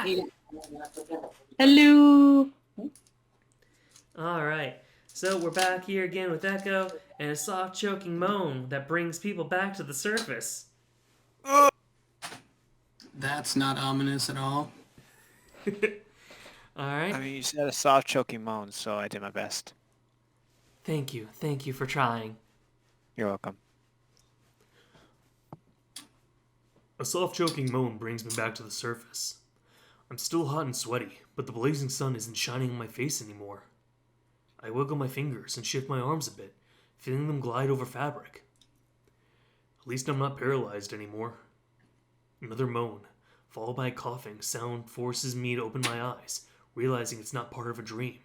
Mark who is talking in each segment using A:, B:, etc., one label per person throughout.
A: back!
B: Hello.
A: Alright, so we're back here again with Echo and a soft choking moan that brings people back to the surface.
C: That's not ominous at all.
A: Alright,
D: I mean, you said a soft choking moan, so I did my best.
A: thank you for trying.
D: You're welcome.
A: A soft choking moan brings me back to the surface. I'm still hot and sweaty, but the blazing sun isn't shining on my face anymore. I wiggle my fingers and shift my arms a bit, feeling them glide over fabric. At least I'm not paralyzed anymore. Another moan, followed by a coughing sound, forces me to open my eyes, realizing it's not part of a dream.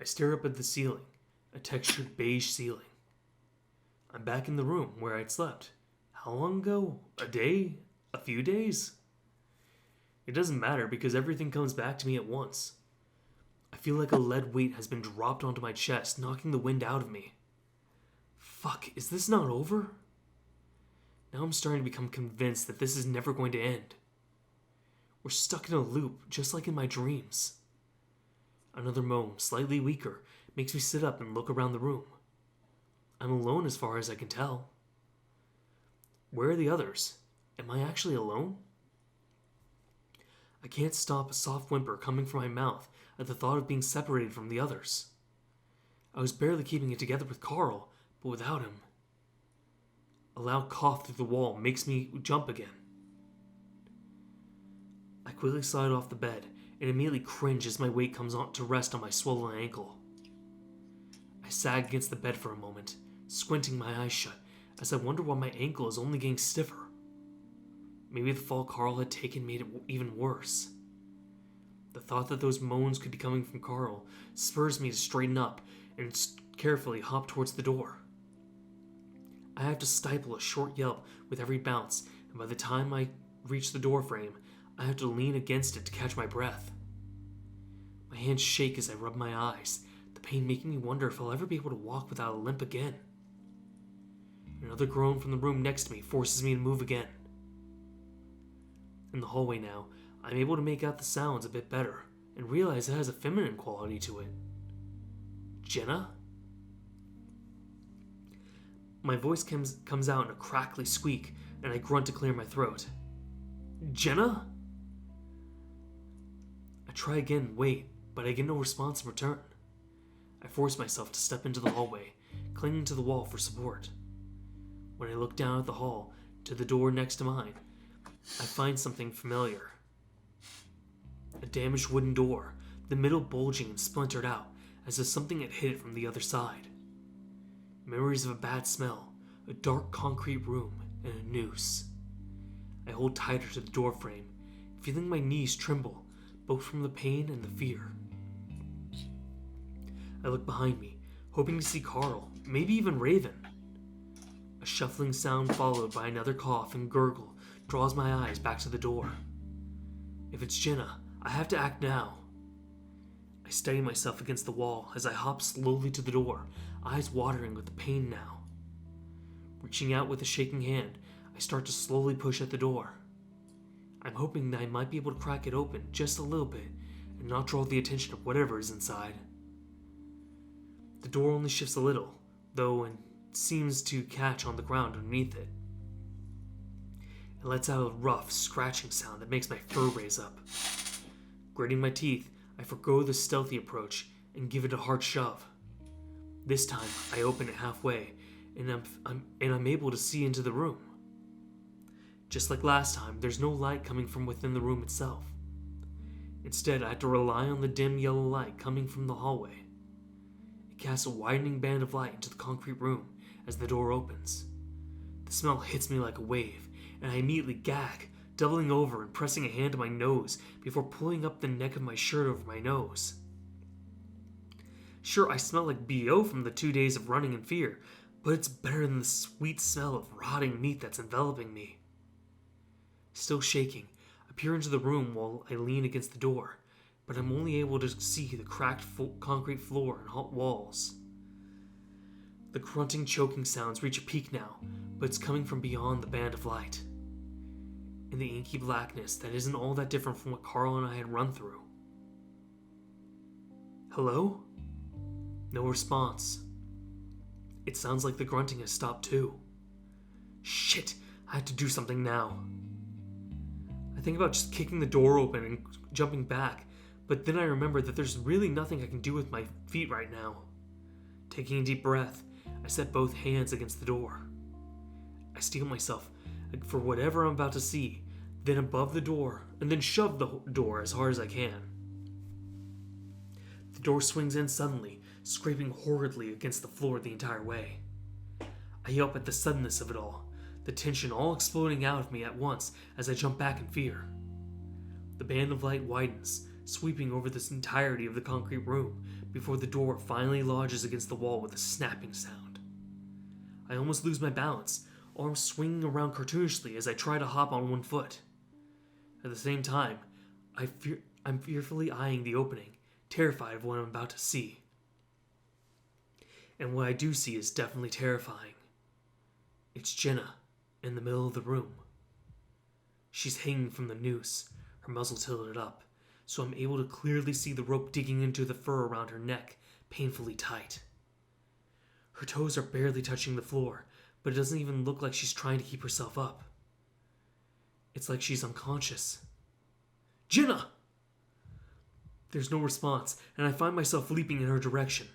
A: I stare up at the ceiling, a textured beige ceiling. I'm back in the room where I'd slept. How long ago? A day? A few days? It doesn't matter because everything comes back to me at once. I feel like a lead weight has been dropped onto my chest, knocking the wind out of me. Fuck, is this not over? Now I'm starting to become convinced that this is never going to end. We're stuck in a loop, just like in my dreams. Another moan, slightly weaker, makes me sit up and look around the room. I'm alone as far as I can tell. Where are the others? Am I actually alone? I can't stop a soft whimper coming from my mouth at the thought of being separated from the others. I was barely keeping it together with Carl, but without him. A loud cough through the wall makes me jump again. I quickly slide off the bed and immediately cringe as my weight comes on to rest on my swollen ankle. I sag against the bed for a moment, squinting my eyes shut as I wonder why my ankle is only getting stiffer. Maybe the fall Carl had taken made it even worse. The thought that those moans could be coming from Carl spurs me to straighten up and carefully hop towards the door. I have to stifle a short yelp with every bounce, and by the time I reach the door frame, I have to lean against it to catch my breath. My hands shake as I rub my eyes, the pain making me wonder if I'll ever be able to walk without a limp again. Another groan from the room next to me forces me to move again. In the hallway now, I'm able to make out the sounds a bit better and realize it has a feminine quality to it. Jenna? My voice comes out in a crackly squeak, and I grunt to clear my throat. Jenna? I try again and wait, but I get no response in return. I force myself to step into the hallway, clinging to the wall for support. When I look down at the hall, to the door next to mine, I find something familiar. A damaged wooden door, the middle bulging and splintered out, as if something had hit it from the other side. Memories of a bad smell, a dark concrete room, and a noose. I hold tighter to the door frame, feeling my knees tremble, both from the pain and the fear. I look behind me, hoping to see Carl, maybe even Raven. A shuffling sound followed by another cough and gurgle draws my eyes back to the door. If it's Jenna, I have to act now. I steady myself against the wall as I hop slowly to the door, eyes watering with the pain now. Reaching out with a shaking hand, I start to slowly push at the door. I'm hoping that I might be able to crack it open just a little bit and not draw the attention of whatever is inside. The door only shifts a little, though, and seems to catch on the ground underneath it. It lets out a rough, scratching sound that makes my fur raise up. Gritting my teeth, I forgo the stealthy approach and give it a hard shove. This time, I open it halfway, and I'm able to see into the room. Just like last time, there's no light coming from within the room itself. Instead, I have to rely on the dim yellow light coming from the hallway. It casts a widening band of light into the concrete room as the door opens. The smell hits me like a wave, and I immediately gag, doubling over and pressing a hand to my nose before pulling up the neck of my shirt over my nose. Sure, I smell like BO from the 2 days of running in fear, but it's better than the sweet smell of rotting meat that's enveloping me. Still shaking, I peer into the room while I lean against the door, but I'm only able to see the cracked concrete floor and hot walls. The grunting, choking sounds reach a peak now, but it's coming from beyond the band of light. in the inky blackness that isn't all that different from what Carl and I had run through. Hello? No response. It sounds like the grunting has stopped too. Shit, I have to do something now. I think about just kicking the door open and jumping back, but then I remember that there's really nothing I can do with my feet right now. Taking a deep breath, I set both hands against the door. I steel myself for whatever I'm about to see, then above the door, and then shove the door as hard as I can. The door swings in suddenly, scraping horridly against the floor the entire way. I yelp at the suddenness of it all, the tension all exploding out of me at once as I jump back in fear. The band of light widens, sweeping over this entirety of the concrete room before the door finally lodges against the wall with a snapping sound. I almost lose my balance, arms swinging around cartoonishly as I try to hop on one foot. At the same time, I'm fearfully eyeing the opening, terrified of what I'm about to see. And what I do see is definitely terrifying. It's Jenna, in the middle of the room. She's hanging from the noose, her muzzle tilted up, so I'm able to clearly see the rope digging into the fur around her neck, painfully tight. Her toes are barely touching the floor, but it doesn't even look like she's trying to keep herself up. It's like she's unconscious. Jenna! There's no response, and I find myself leaping in her direction.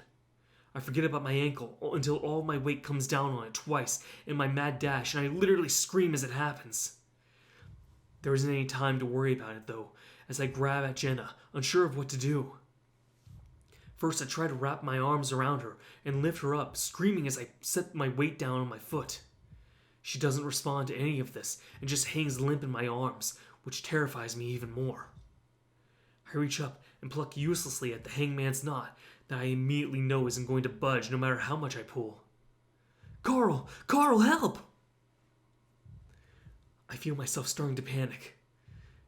A: I forget about my ankle until all my weight comes down on it twice in my mad dash, and I literally scream as it happens. There isn't any time to worry about it, though, as I grab at Jenna, unsure of what to do. First, I try to wrap my arms around her and lift her up, screaming as I set my weight down on my foot. She doesn't respond to any of this and just hangs limp in my arms, which terrifies me even more. I reach up and pluck uselessly at the hangman's knot that I immediately know isn't going to budge no matter how much I pull. Carl! Carl, help! I feel myself starting to panic.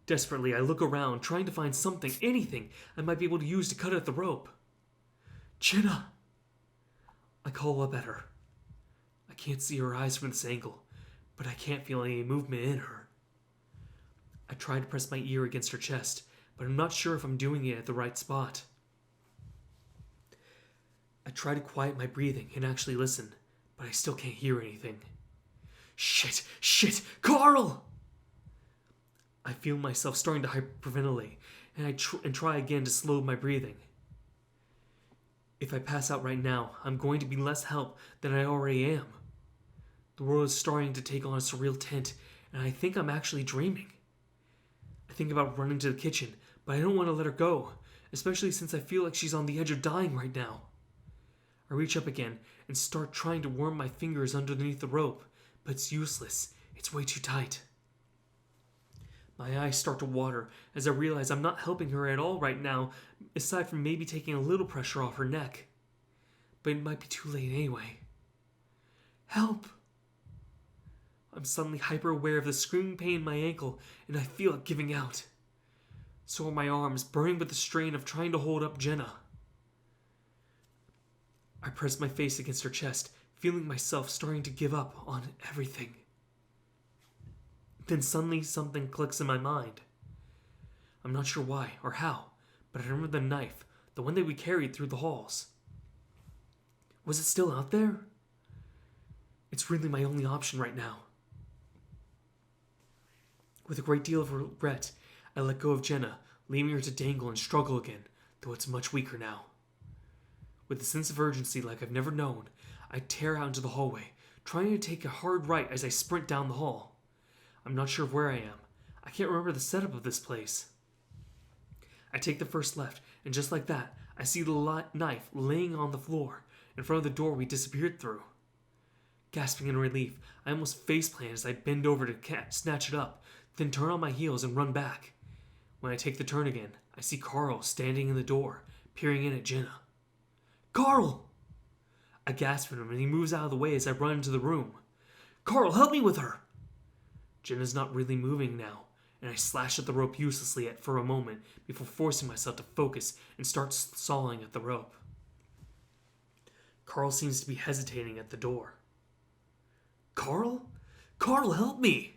A: Desperately, I look around, trying to find something, anything, I might be able to use to cut at the rope. Jenna! I call up at her. I can't see her eyes from this angle, but I can't feel any movement in her. I try to press my ear against her chest, but I'm not sure if I'm doing it at the right spot. I try to quiet my breathing and actually listen, but I still can't hear anything. Shit, Carl! I feel myself starting to hyperventilate, and I try again to slow my breathing. If I pass out right now, I'm going to be less help than I already am. The world is starting to take on a surreal tint, and I think I'm actually dreaming. I think about running to the kitchen, but I don't want to let her go, especially since I feel like she's on the edge of dying right now. I reach up again and start trying to worm my fingers underneath the rope, but it's useless. It's way too tight. My eyes start to water as I realize I'm not helping her at all right now, aside from maybe taking a little pressure off her neck. But it might be too late anyway. Help! I'm suddenly hyper aware of the screaming pain in my ankle, and I feel it giving out. So are my arms, burning with the strain of trying to hold up Jenna. I press my face against her chest, feeling myself starting to give up on everything. Then suddenly something clicks in my mind. I'm not sure why or how, but I remember the knife, the one that we carried through the halls. Was it still out there? It's really my only option right now. With a great deal of regret, I let go of Jenna, leaving her to dangle and struggle again, though it's much weaker now. With a sense of urgency like I've never known, I tear out into the hallway, trying to take a hard right as I sprint down the hall. I'm not sure where I am. I can't remember the setup of this place. I take the first left, and just like that, I see the knife laying on the floor, in front of the door we disappeared through. Gasping in relief, I almost faceplant as I bend over to snatch it up, then turn on my heels and run back. When I take the turn again, I see Carl standing in the door, peering in at Jenna. Carl! I gasp at him, and he moves out of the way as I run into the room. Carl, help me with her! Jenna's not really moving now, and I slash at the rope uselessly for a moment before forcing myself to focus and start sawing at the rope. Carl seems to be hesitating at the door. Carl? Carl, help me!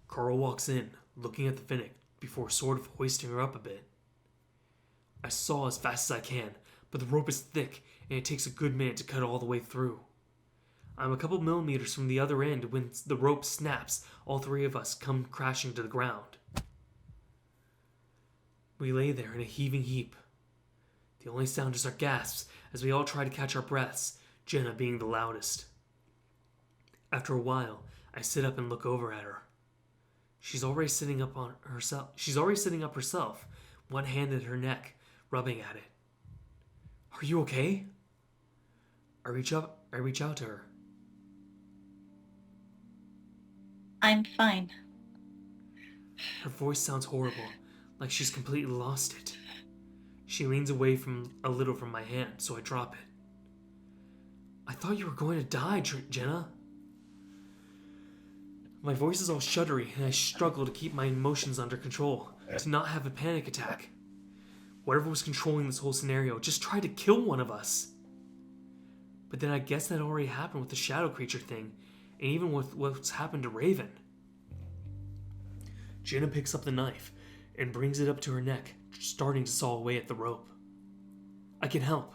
A: Carl walks in, looking at the Finnick before sort of hoisting her up a bit. I saw as fast as I can, but the rope is thick and it takes a good minute to cut all the way through. I'm a couple millimeters from the other end when the rope snaps. All three of us come crashing to the ground. We lay there in a heaving heap. The only sound is our gasps as we all try to catch our breaths, Jenna being the loudest. After a while, I sit up and look over at her. She's already sitting up herself, one hand at her neck, rubbing at it. Are you okay? I reach out to her.
B: I'm fine.
A: Her voice sounds horrible, like she's completely lost it. She leans away a little from my hand, so I drop it. I thought you were going to die, Jenna. My voice is all shuddery, and I struggle to keep my emotions under control, to not have a panic attack. Whatever was controlling this whole scenario just tried to kill one of us. But then I guess that already happened with the shadow creature thing, and even with what's happened to Raven. Jenna picks up the knife and brings it up to her neck, starting to saw away at the rope. I can help.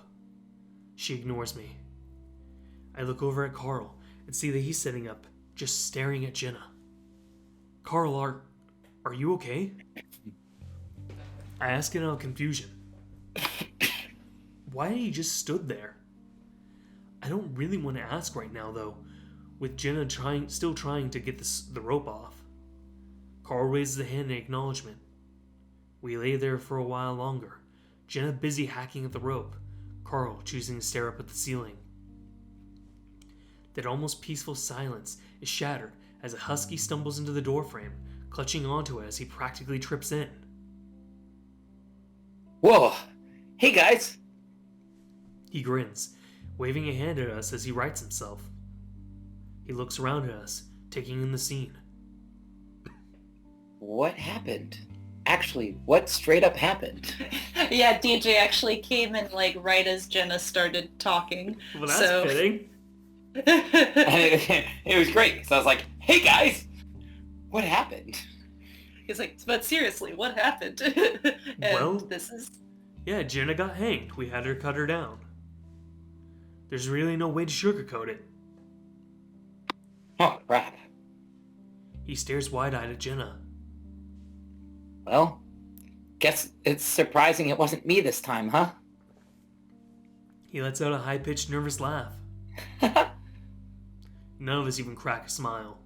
A: She ignores me. I look over at Carl and see that he's sitting up, just staring at Jenna. Carl, are you okay? I ask in confusion. Why he just stood there? I don't really want to ask right now, though, with Jenna still trying to get the rope off. Carl raises a hand in acknowledgement. We lay there for a while longer, Jenna busy hacking at the rope, Carl choosing to stare up at the ceiling. That almost peaceful silence is shattered as a husky stumbles into the doorframe, clutching onto it as he practically trips in.
E: Whoa! Hey guys!
A: He grins, waving a hand at us as he rights himself. He looks around at us, taking in the scene.
E: What happened? Actually, what straight up happened?
B: Yeah, DJ actually came in right as Jenna started talking.
A: Well, that's fitting.
E: It was great. So I was like, hey guys! What happened?
B: He's like, but seriously, what happened? This is...
A: Yeah, Jenna got hanged. We had her cut her down. There's really no way to sugarcoat it.
E: Oh, crap.
A: He stares wide-eyed at Jenna.
E: Well, guess it's surprising it wasn't me this time, huh?
A: He lets out a high-pitched, nervous laugh. None of us even crack a smile.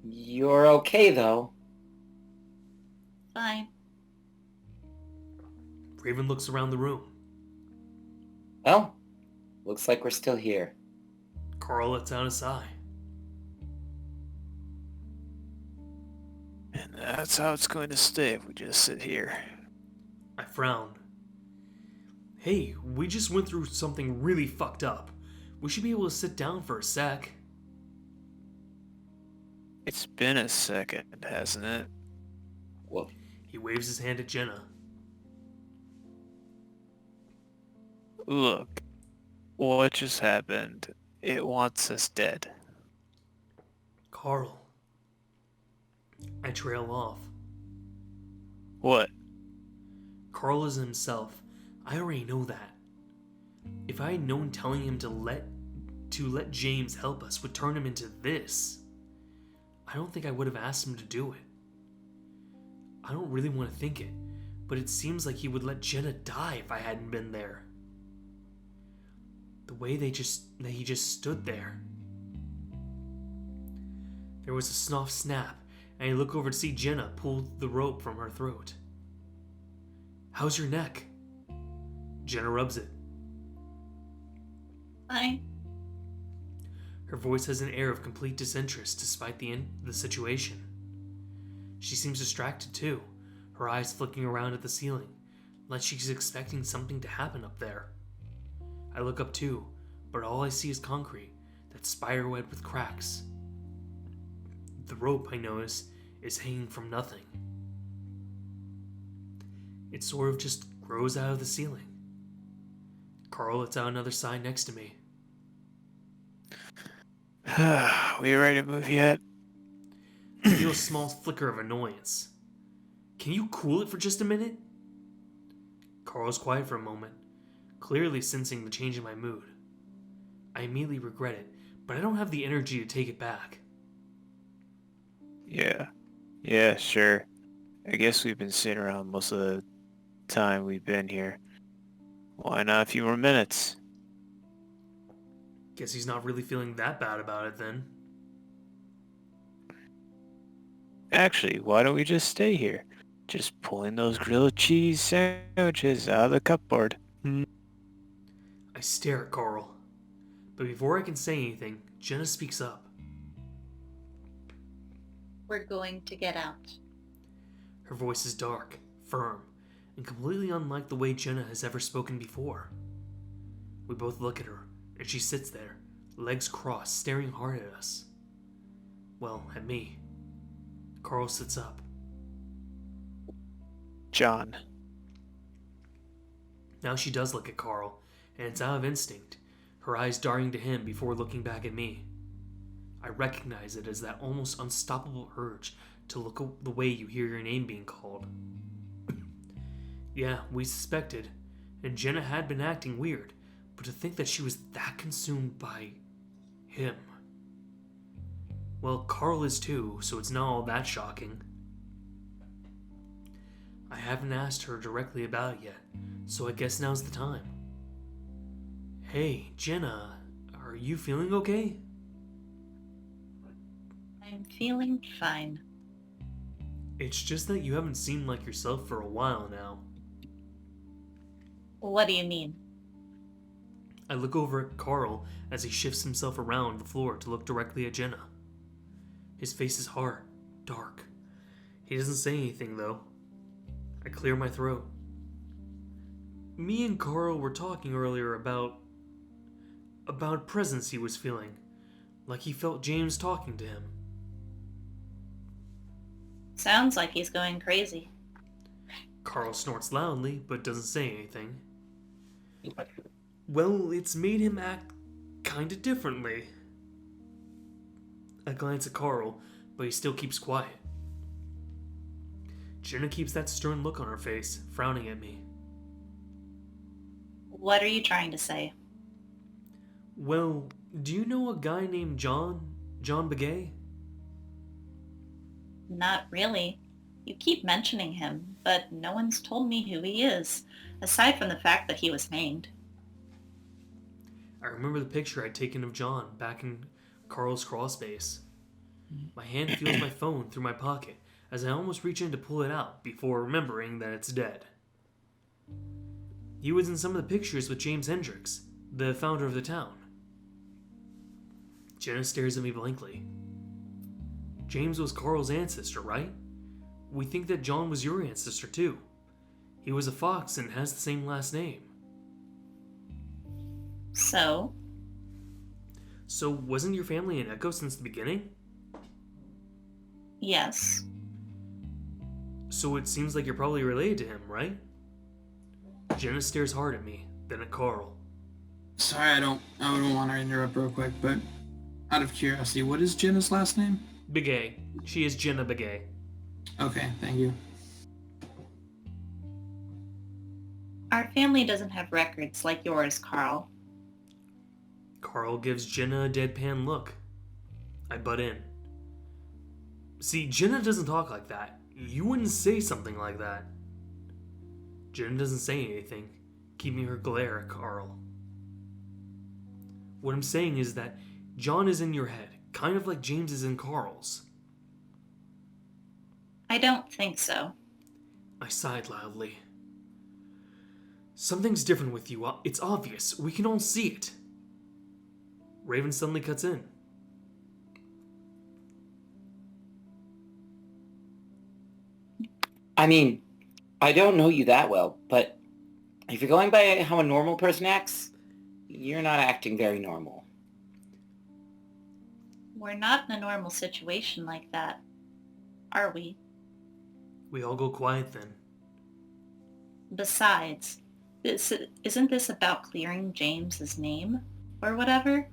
E: You're okay, though.
B: Fine.
A: Raven looks around the room.
E: Well, looks like we're still here.
A: Carl lets out a sigh.
D: And that's how it's going to stay if we just sit here.
A: I frown. Hey, we just went through something really fucked up. We should be able to sit down for a sec.
D: It's been a second, hasn't it?
E: Well,
A: He waves his hand at Jenna.
D: Look, what just happened? It wants us dead.
A: Carl. I trail off.
D: What?
A: Carl is himself. I already know that. If I had known telling him to let James help us would turn him into this, I don't think I would have asked him to do it. I don't really want to think it, but it seems like he would let Jenna die if I hadn't been there. The way he just stood there. There was a soft snap, and I look over to see Jenna pull the rope from her throat. How's your neck? Jenna rubs it.
B: Fine.
A: Her voice has an air of complete disinterest despite the situation. She seems distracted too, her eyes flicking around at the ceiling, like she's expecting something to happen up there. I look up too, but all I see is concrete that's spiderweb with cracks. The rope, I notice, is hanging from nothing. It sort of just grows out of the ceiling. Carl lets out another sigh next to me.
D: We ready to move yet?
A: feel a small flicker of annoyance. Can you cool it for just a minute? Carl's quiet for a moment, clearly sensing the change in my mood. I immediately regret it, but I don't have the energy to take it back.
D: Yeah, sure. I guess we've been sitting around most of the time we've been here. Why not a few more minutes?
A: Guess he's not really feeling that bad about it then.
D: Actually, why don't we just stay here? Just pulling those grilled cheese sandwiches out of the cupboard.
A: I stare at Carl, but before I can say anything, Jenna speaks up.
B: We're going to get out.
A: Her voice is dark, firm, and completely unlike the way Jenna has ever spoken before. We both look at her, and she sits there, legs crossed, staring hard at us. Well, at me. Carl sits up.
D: John.
A: Now she does look at Carl, and it's out of instinct, her eyes darting to him before looking back at me. I recognize it as that almost unstoppable urge to look the way you hear your name being called. Yeah, we suspected, and Jenna had been acting weird, but to think that she was that consumed by him. Well, Carl is too, so it's not all that shocking. I haven't asked her directly about it yet, so I guess now's the time. Hey, Jenna, are you feeling okay?
B: I'm feeling fine.
A: It's just that you haven't seemed like yourself for a while now.
B: What do you mean?
A: I look over at Carl as he shifts himself around the floor to look directly at Jenna. His face is hard, dark. He doesn't say anything though. I clear my throat. Me and Carl were talking earlier about a presence he was feeling, like he felt James talking to him.
B: Sounds like he's going crazy.
A: Carl snorts loudly, but doesn't say anything. Well, it's made him act kinda differently. I glance at Carl, but he still keeps quiet. Jenna keeps that stern look on her face, frowning at me.
B: What are you trying to say?
A: Well, do you know a guy named John Begay?
B: Not really. You keep mentioning him, but no one's told me who he is, aside from the fact that he was hanged.
A: I remember the picture I'd taken of John back in Carl's crawl space. My hand feels my phone through my pocket as I almost reach in to pull it out before remembering that it's dead. He was in some of the pictures with James Hendricks, the founder of the town. Jenna stares at me blankly. James was Carl's ancestor, right? We think that John was your ancestor too. He was a fox and has the same last name.
B: So?
A: So wasn't your family an echo since the beginning?
B: Yes.
A: So it seems like you're probably related to him, right? Jenna stares hard at me, then at Carl.
C: Sorry, I don't want to interrupt real quick, but out of curiosity, what is Jenna's last name?
A: Begay. She is Jenna Begay.
C: Okay, thank you.
B: Our family doesn't have records like yours, Carl.
A: Carl gives Jenna a deadpan look. I butt in. See, Jenna doesn't talk like that. You wouldn't say something like that. Jenna doesn't say anything, keeping her glare at Carl. What I'm saying is that John is in your head, kind of like James is in Carl's.
B: I don't think so.
A: I sighed loudly. Something's different with you. It's obvious. We can all see it. Raven suddenly cuts in.
E: I mean, I don't know you that well, but if you're going by how a normal person acts, you're not acting very normal.
B: We're not in a normal situation like that, are we?
A: We all go quiet then.
B: Besides, isn't this about clearing James's name or whatever?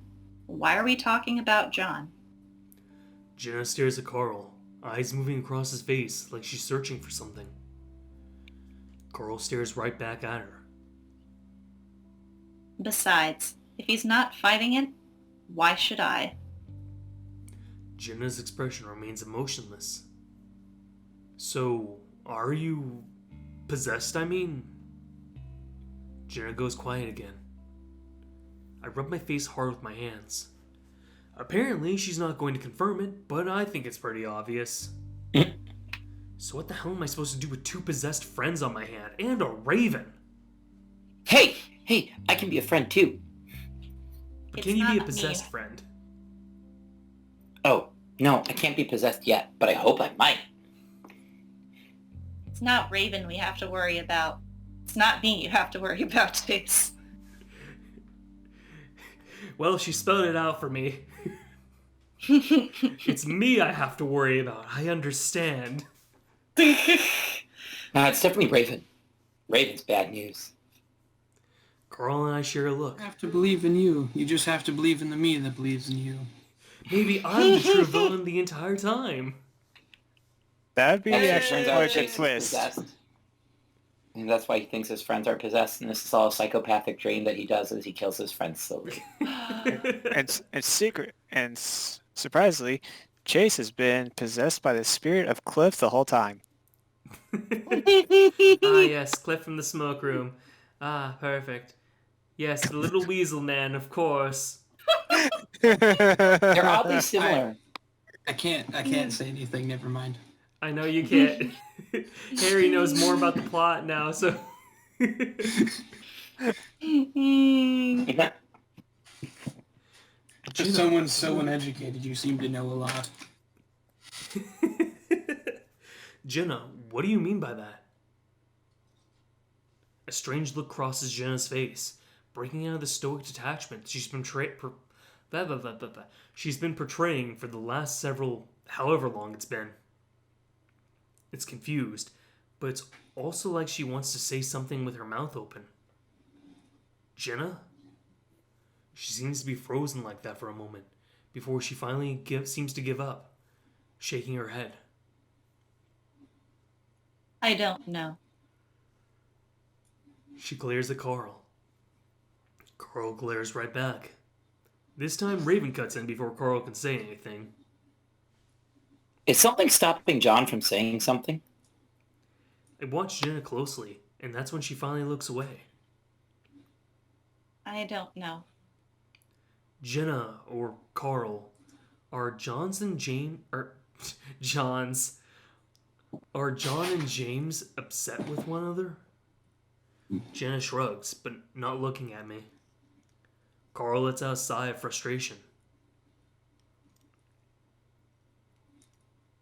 B: Why are we talking about John?
A: Jenna stares at Carl, eyes moving across his face like she's searching for something. Carl stares right back at her.
B: Besides, if he's not fighting it, why should I?
A: Jenna's expression remains emotionless. So, are you possessed, I mean? Jenna goes quiet again. I rub my face hard with my hands. Apparently, she's not going to confirm it, but I think it's pretty obvious. So what the hell am I supposed to do with 2 possessed friends on my hand and a raven?
E: Hey, I can be a friend too.
A: But
B: It's
A: can you be a
B: not
A: possessed
B: me.
A: friend?
E: Oh, no, I can't be possessed yet, but I hope I might.
B: It's not Raven we have to worry about. It's not me you have to worry about, Chase.
A: Well, she spelled it out for me. It's me I have to worry about. I understand.
E: It's definitely Raven. Raven's bad news.
A: Carl and I share a look.
C: I have to believe in you. You just have to believe in the me that believes in you.
A: Maybe I'm the true villain the entire time.
D: That'd be
E: Actually,
D: actually
E: turns out
D: quite a
E: Chase is
D: twist.
E: possessed. And that's why he thinks his friends are possessed, and this is all a psychopathic dream that he does as he kills his friends slowly.
D: Surprisingly, Chase has been possessed by the spirit of Cliff the whole time.
A: Ah, yes, Cliff from the smoke room. Ah, perfect. Yes, the little weasel man, of course.
E: They're oddly similar.
C: I can't say anything, never mind.
A: I know you can't. Harry knows more about the plot now, so...
C: For someone so uneducated, you seem to know a lot.
A: Jenna, what do you mean by that? A strange look crosses Jenna's face, breaking out of the stoic detachment she's been she's been portraying for the last however long it's been. It's confused, but it's also like she wants to say something with her mouth open. Jenna? She seems to be frozen like that for a moment, before she finally seems to give up, shaking her head.
B: I don't know.
A: She glares at Carl. Carl glares right back. This time Raven cuts in before Carl can say anything.
E: Is something stopping John from saying something?
A: I watch Jenna closely, and that's when she finally looks away.
B: I don't know.
A: Jenna, or Carl, are John and James upset with one another? Jenna shrugs, but not looking at me. Carl lets out a sigh of frustration.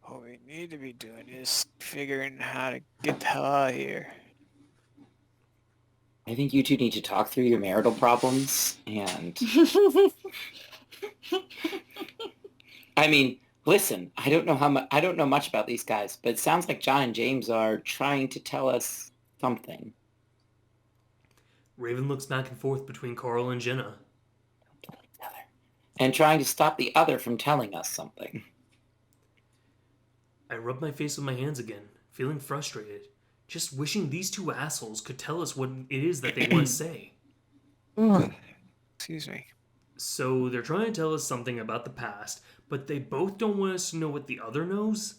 D: What we need to be doing is figuring how to get the hell out of here.
E: I think you two need to talk through your marital problems, and... I mean, listen, I don't know much about these guys, but it sounds like John and James are trying to tell us something.
A: Raven looks back and forth between Carl and Jenna.
E: And trying to stop the other from telling us something.
A: I rub my face with my hands again, feeling frustrated, just wishing these 2 assholes could tell us what it is that they want to say.
D: Excuse me.
A: So they're trying to tell us something about the past, but they both don't want us to know what the other knows?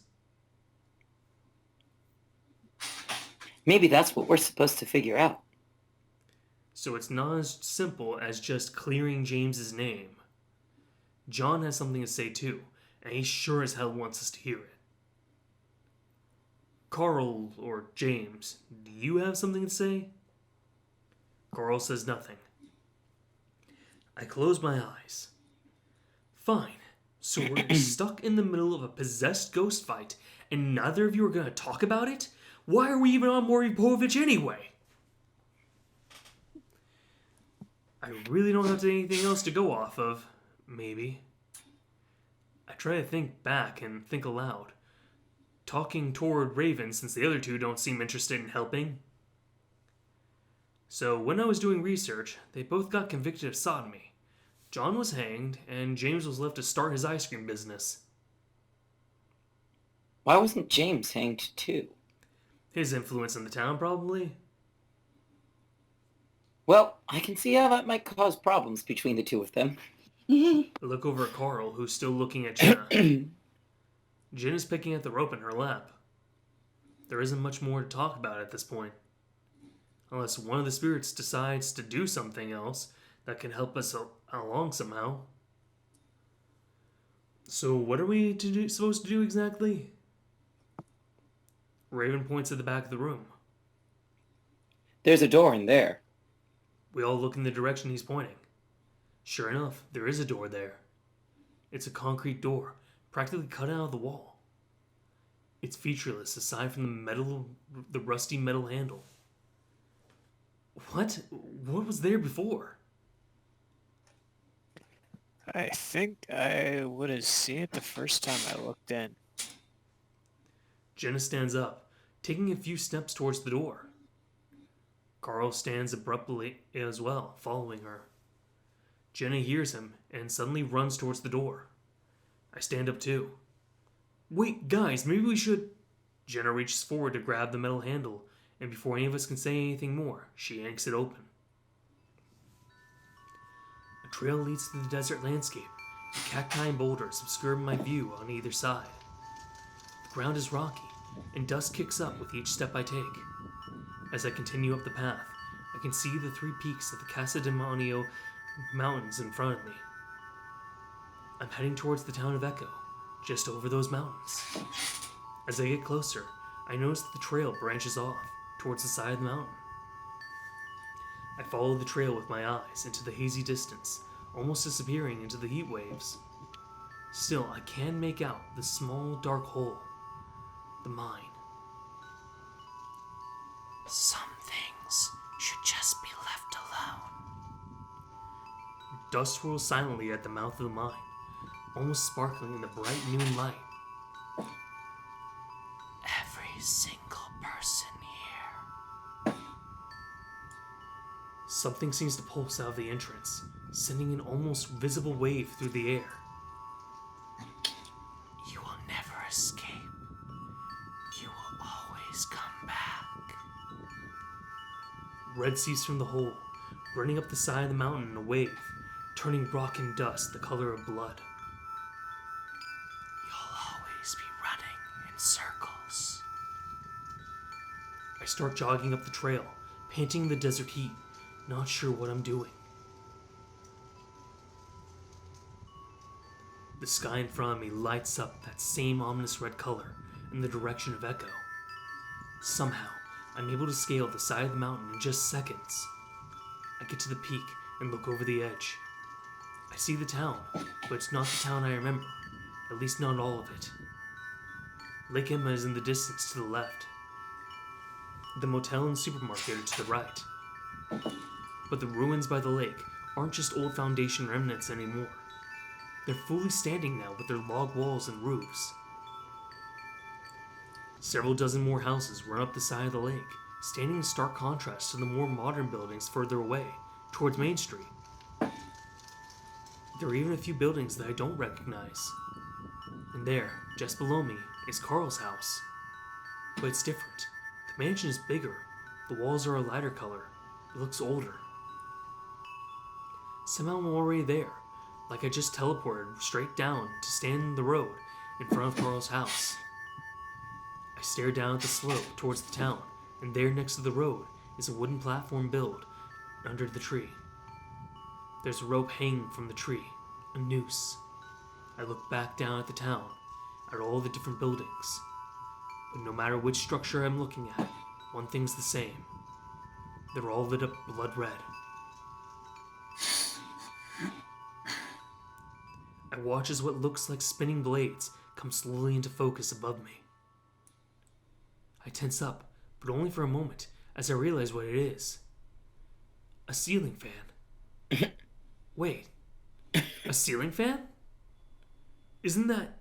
E: Maybe that's what we're supposed to figure out.
A: So it's not as simple as just clearing James's name. John has something to say too, and he sure as hell wants us to hear it. Carl, or James, do you have something to say? Carl says nothing. I close my eyes. Fine, so we're stuck in the middle of a possessed ghost fight, and neither of you are going to talk about it? Why are we even on Maury Povich anyway? I really don't have anything else to go off of, maybe. I try to think back and think aloud, talking toward Raven since the other 2 don't seem interested in helping. So when I was doing research, they both got convicted of sodomy. John was hanged, and James was left to start his ice cream business.
E: Why wasn't James hanged too?
A: His influence in the town, probably?
E: Well, I can see how that might cause problems between the two of them.
A: I look over at Carl, who's still looking at Jenna. Jenna's picking at the rope in her lap. There isn't much more to talk about at this point. Unless one of the spirits decides to do something else that can help us along somehow. So what are we supposed to do exactly? Raven points at the back of the room.
E: There's a door in there.
A: We all look in the direction he's pointing. Sure enough, there is a door there. It's a concrete door, practically cut out of the wall. It's featureless aside from the rusty metal handle. What? What was there before?
D: I think I would have seen it the first time I looked in.
A: Jenna stands up, taking a few steps towards the door. Carl stands abruptly as well, following her. Jenna hears him and suddenly runs towards the door. I stand up too. Wait, guys, maybe we should... Jenna reaches forward to grab the metal handle, and before any of us can say anything more, she yanks it open. A trail leads to the desert landscape, and cacti and boulders obscure my view on either side. The ground is rocky, and dust kicks up with each step I take. As I continue up the path, I can see the 3 peaks of the Casa de Monio mountains in front of me. I'm heading towards the town of Echo, just over those mountains. As I get closer, I notice that the trail branches off towards the side of the mountain. I follow the trail with my eyes into the hazy distance, almost disappearing into the heat waves. Still, I can make out the small dark hole, the mine. Some things should just be left alone. Dust swirls silently at the mouth of the mine, almost sparkling in the bright noon light. Every single person here. Something seems to pulse out of the entrance, sending an almost visible wave through the air. You will never escape. You will always come back. Red seeps from the hole, running up the side of the mountain in a wave, turning rock and dust the color of blood. You'll always be running in circles. I start jogging up the trail, panting in the desert heat, not sure what I'm doing. The sky in front of me lights up that same ominous red color in the direction of Echo. Somehow, I'm able to scale the side of the mountain in just seconds. I get to the peak and look over the edge. I see the town, but it's not the town I remember, at least not all of it. Lake Emma is in the distance to the left. The motel and supermarket are to the right. But the ruins by the lake aren't just old foundation remnants anymore. They're fully standing now with their log walls and roofs. Several dozen more houses run up the side of the lake, standing in stark contrast to the more modern buildings further away, towards Main Street. There are even a few buildings that I don't recognize. And there, just below me, is Carl's house. But it's different. The mansion is bigger. The walls are a lighter color. It looks older. Somehow I'm already there, like I just teleported straight down to stand in the road in front of Carl's house. I stare down at the slope towards the town, and there next to the road is a wooden platform built under the tree. There's a rope hanging from the tree, a noose. I look back down at the town, at all the different buildings. But no matter which structure I'm looking at, one thing's the same. They're all lit up blood red. I watch as what looks like spinning blades come slowly into focus above me. I tense up, but only for a moment, as I realize what it is. A ceiling fan. Wait, a ceiling fan? Isn't that...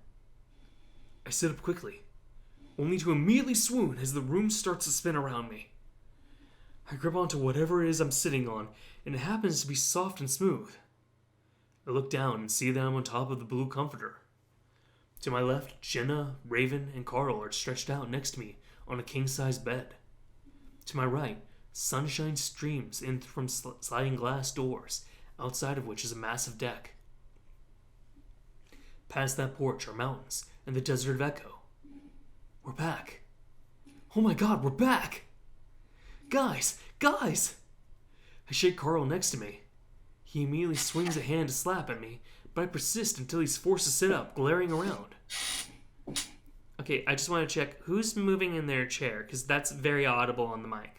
A: I sit up quickly, only to immediately swoon as the room starts to spin around me. I grip onto whatever it is I'm sitting on, and it happens to be soft and smooth. I look down and see that I'm on top of the blue comforter. To my left, Jenna, Raven, and Carl are stretched out next to me on a king-size bed. To my right, sunshine streams in from sliding glass doors, outside of which is a massive deck. Past that porch are mountains and the desert of Echo. We're back. Oh my god, we're back! Guys! Guys! I shake Carl next to me. He immediately swings a hand to slap at me, but I persist until he's forced to sit up, glaring around. Okay, I just want to check who's moving in their chair, because that's very audible on the mic.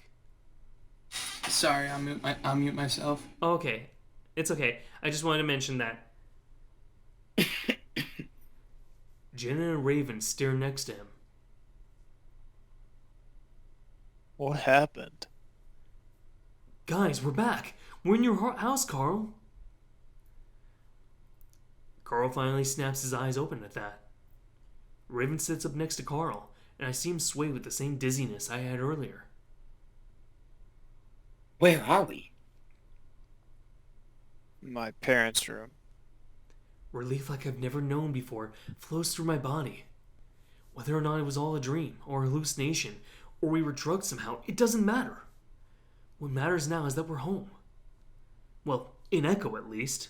C: Sorry, I'll mute myself.
A: Okay, it's okay. I just wanted to mention that. Jenna and Raven stare next to him.
D: What happened?
A: Guys, we're back. We're in your house, Carl. Carl finally snaps his eyes open at that. Raven sits up next to Carl, and I see him sway with the same dizziness I had earlier.
E: Where are we?
D: My parents' room.
A: Relief like I've never known before flows through my body. Whether or not it was all a dream, or a hallucination, or we were drugged somehow, it doesn't matter. What matters now is that we're home. Well, in Echo at least.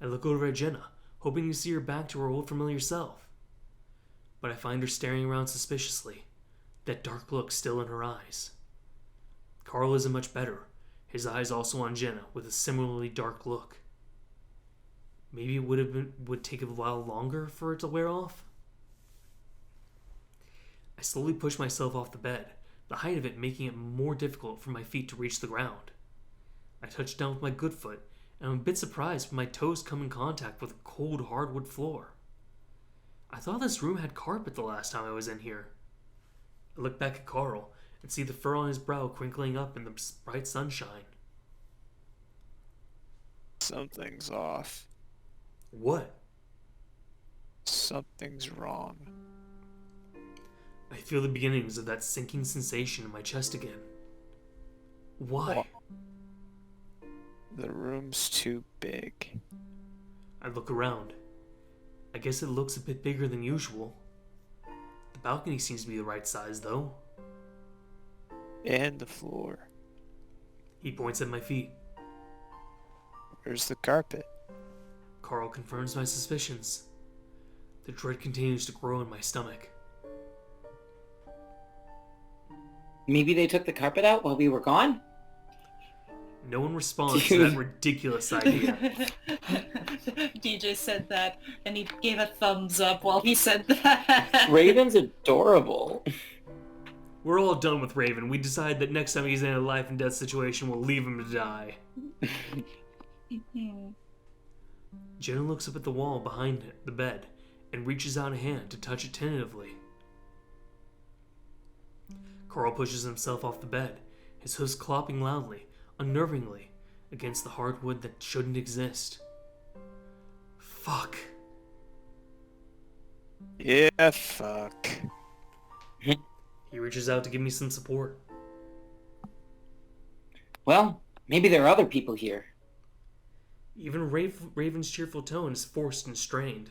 A: I look over at Jenna, hoping to see her back to her old familiar self. But I find her staring around suspiciously, that dark look still in her eyes. Carl isn't much better, his eyes also on Jenna with a similarly dark look. Maybe it would take a while longer for it to wear off? I slowly push myself off the bed, the height of it making it more difficult for my feet to reach the ground. I touch down with my good foot, and I'm a bit surprised when my toes come in contact with a cold hardwood floor. I thought this room had carpet the last time I was in here. I look back at Carl and see the fur on his brow crinkling up in the bright sunshine.
D: Something's off.
A: What?
D: Something's wrong.
A: I feel the beginnings of that sinking sensation in my chest again. Why?
D: The room's too big.
A: I look around. I guess it looks a bit bigger than usual. The balcony seems to be the right size, though.
D: And the floor.
A: He points at my feet.
D: Where's the carpet?
A: Carl confirms my suspicions. The dread continues to grow in my stomach.
E: Maybe they took the carpet out while we were gone?
A: No one responds to that ridiculous idea.
B: DJ said that, and he gave a thumbs up while he said that.
E: Raven's adorable.
A: We're all done with Raven. We decide that next time he's in a life and death situation, we'll leave him to die. Jenna looks up at the wall behind the bed and reaches out a hand to touch it tentatively. Carl pushes himself off the bed, his hoofs clopping loudly, unnervingly, against the hardwood that shouldn't exist. Fuck.
D: Yeah, fuck.
A: He reaches out to give me some support.
E: Well, maybe there are other people here.
A: Even Raven's cheerful tone is forced and strained.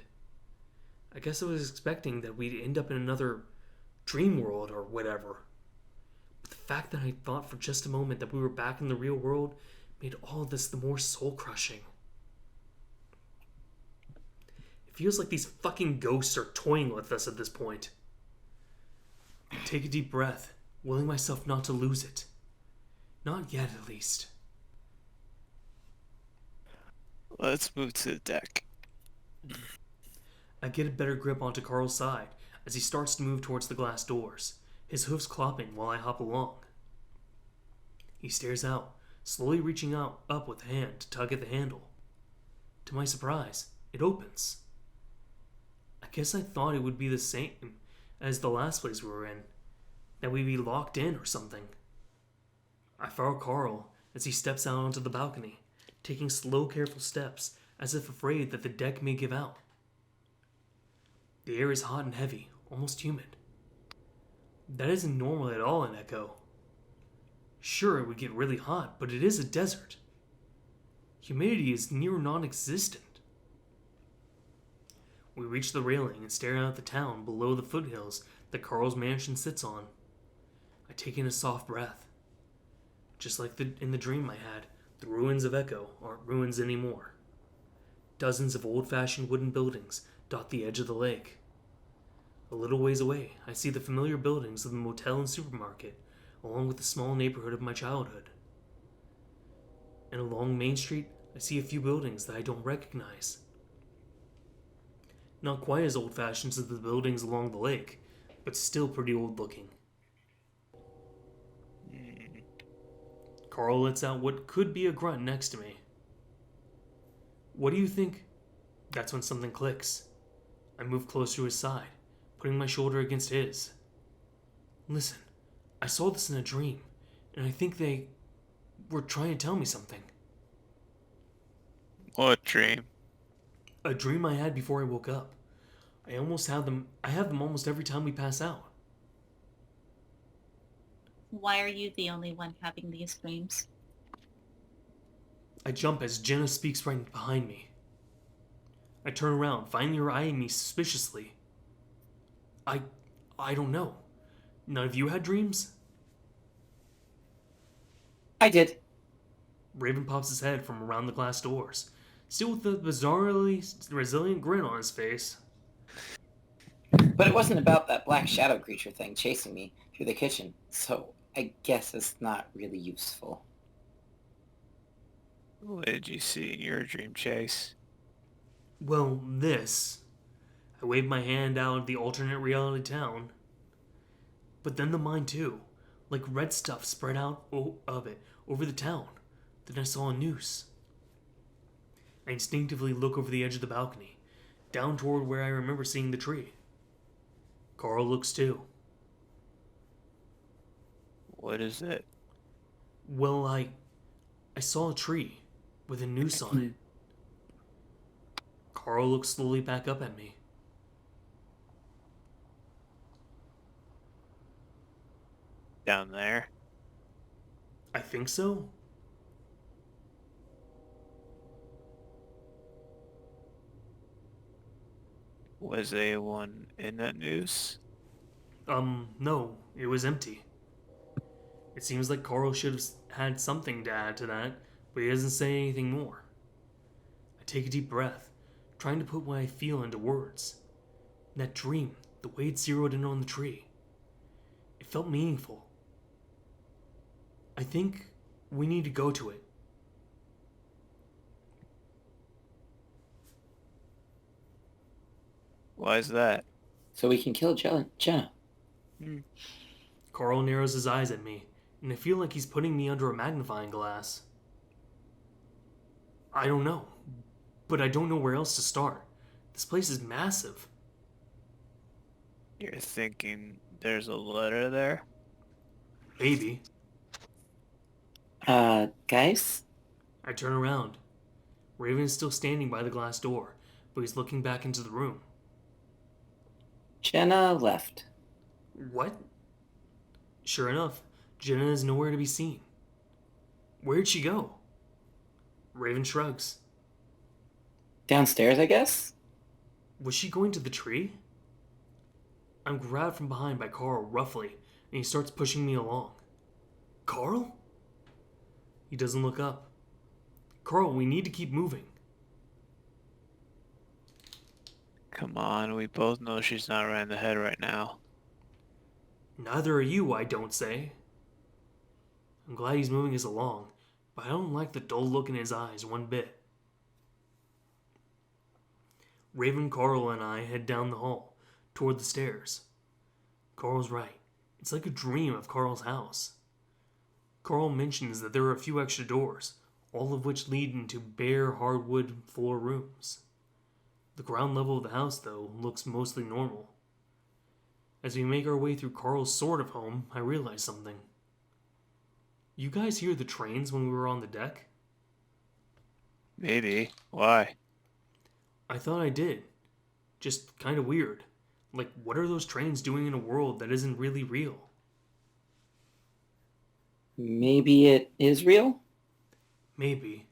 A: I guess I was expecting that we'd end up in another dream world or whatever. But the fact that I thought for just a moment that we were back in the real world made all of this the more soul-crushing. It feels like these fucking ghosts are toying with us at this point. I take a deep breath, willing myself not to lose it. Not yet, at least.
D: Let's move to the deck.
A: I get a better grip onto Carl's side as he starts to move towards the glass doors, his hoofs clopping while I hop along. He stares out, slowly reaching up with a hand to tug at the handle. To my surprise, it opens. I guess I thought it would be the same as the last place we were in, that we'd be locked in or something. I follow Carl as he steps out onto the balcony, taking slow, careful steps as if afraid that the deck may give out. The air is hot and heavy, almost humid. That isn't normal at all in Echo. Sure, it would get really hot, but it is a desert. Humidity is near non-existent. We reach the railing and stare out at the town below the foothills that Carl's mansion sits on. I take in a soft breath. Just like in the dream I had, the ruins of Echo aren't ruins anymore. Dozens of old-fashioned wooden buildings dot the edge of the lake. A little ways away, I see the familiar buildings of the motel and supermarket, along with the small neighborhood of my childhood. And along Main Street, I see a few buildings that I don't recognize. Not quite as old-fashioned as the buildings along the lake, but still pretty old-looking. Carl lets out what could be a grunt next to me. What do you think? That's when something clicks. I move close to his side, putting my shoulder against his. Listen, I saw this in a dream, and I think they were trying to tell me something.
D: What dream?
A: A dream I had before I woke up. I have them almost every time we pass out.
B: Why are you the only one having these dreams?
A: I jump as Jenna speaks right behind me. I turn around, finding her eyeing me suspiciously. I don't know. None of you had dreams?
E: I did.
A: Raven pops his head from around the glass doors, still with the bizarrely resilient grin on his face.
E: But it wasn't about that black shadow creature thing chasing me through the kitchen, so I guess it's not really useful.
D: What did you see in your dream, Chase?
A: Well, this. I waved my hand out of the alternate reality town. But then the mine too. Like red stuff spread out of it over the town. Then I saw a noose. I instinctively look over the edge of the balcony, down toward where I remember seeing the tree. Carl looks too.
D: What is it?
A: Well, I saw a tree with a noose on it. Carl looks slowly back up at me.
D: Down there?
A: I think so.
D: Was anyone in that noose?
A: No, it was empty. It seems like Carl should have had something to add to that, but he doesn't say anything more. I take a deep breath, trying to put what I feel into words. That dream, the way it zeroed in on the tree. It felt meaningful. I think we need to go to it.
D: Why is that?
E: So we can kill Jenna.
A: Carl narrows his eyes at me, and I feel like he's putting me under a magnifying glass. I don't know, but I don't know where else to start. This place is massive.
D: You're thinking there's a letter there?
A: Maybe.
E: Guys?
A: I turn around. Raven is still standing by the glass door, but he's looking back into the room.
E: Jenna left.
A: What? Sure enough, Jenna is nowhere to be seen. Where'd she go? Raven shrugs.
E: Downstairs, I guess?
A: Was she going to the tree? I'm grabbed from behind by Carl roughly, and he starts pushing me along. Carl? He doesn't look up. Carl, we need to keep moving.
D: Come on, we both know she's not right in the head right now.
A: Neither are you, I don't say. I'm glad he's moving us along, but I don't like the dull look in his eyes one bit. Raven, Carl, and I head down the hall, toward the stairs. Carl's right. It's like a dream of Carl's house. Carl mentions that there are a few extra doors, all of which lead into bare hardwood floor rooms. The ground level of the house, though, looks mostly normal. As we make our way through Carl's sort of home, I realize something. You guys hear the trains when we were on the deck?
D: Maybe. Why?
A: I thought I did. Just kind of weird. Like, what are those trains doing in a world that isn't really real?
E: Maybe it is real?
A: Maybe.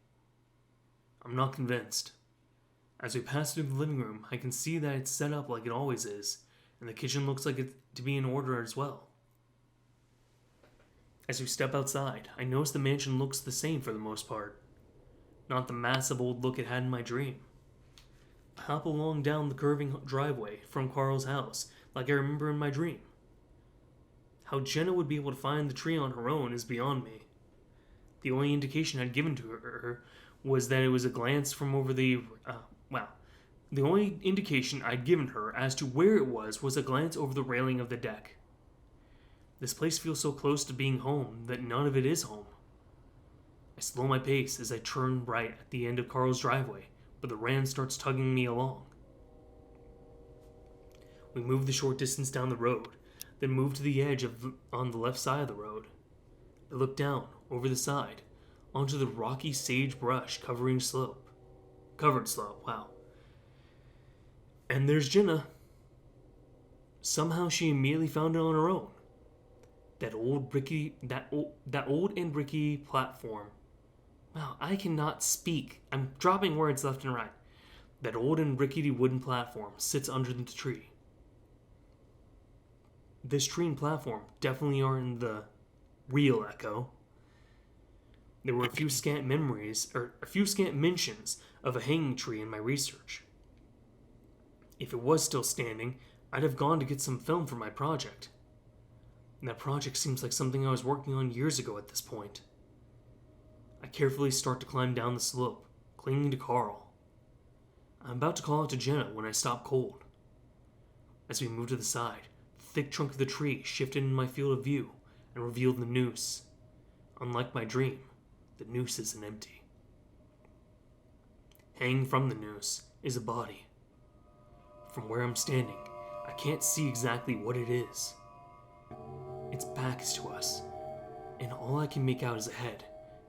A: I'm not convinced. As we pass through the living room, I can see that it's set up like it always is, and the kitchen looks like it to be in order as well. As we step outside, I notice the mansion looks the same for the most part. Not the massive old look it had in my dream. I hop along down the curving driveway from Carl's house like I remember in my dream. How Jenna would be able to find the tree on her own is beyond me. The only indication I'd given to her was that it was a glance from over the... The only indication I'd given her as to where it was a glance over the railing of the deck. This place feels so close to being home that none of it is home. I slow my pace as I turn right at the end of Carl's driveway, but the Ram starts tugging me along. We move the short distance down the road, then move to the edge on the left side of the road. I look down, over the side, onto the rocky sagebrush covered slope. Wow. And there's Jenna. Somehow she immediately found it on her own. That old and rickety platform. Wow, I cannot speak. I'm dropping words left and right. That old and rickety wooden platform sits under the tree. This tree and platform definitely aren't the real Echo. There were a few scant mentions of a hanging tree in my research. If it was still standing, I'd have gone to get some film for my project. And that project seems like something I was working on years ago at this point. I carefully start to climb down the slope, clinging to Carl. I'm about to call out to Jenna when I stop cold. As we move to the side, the thick trunk of the tree shifted into my field of view and revealed the noose. Unlike my dream, the noose isn't empty. Hanging from the noose is a body. From where I'm standing, I can't see exactly what it is. Its back is to us, and all I can make out is a head,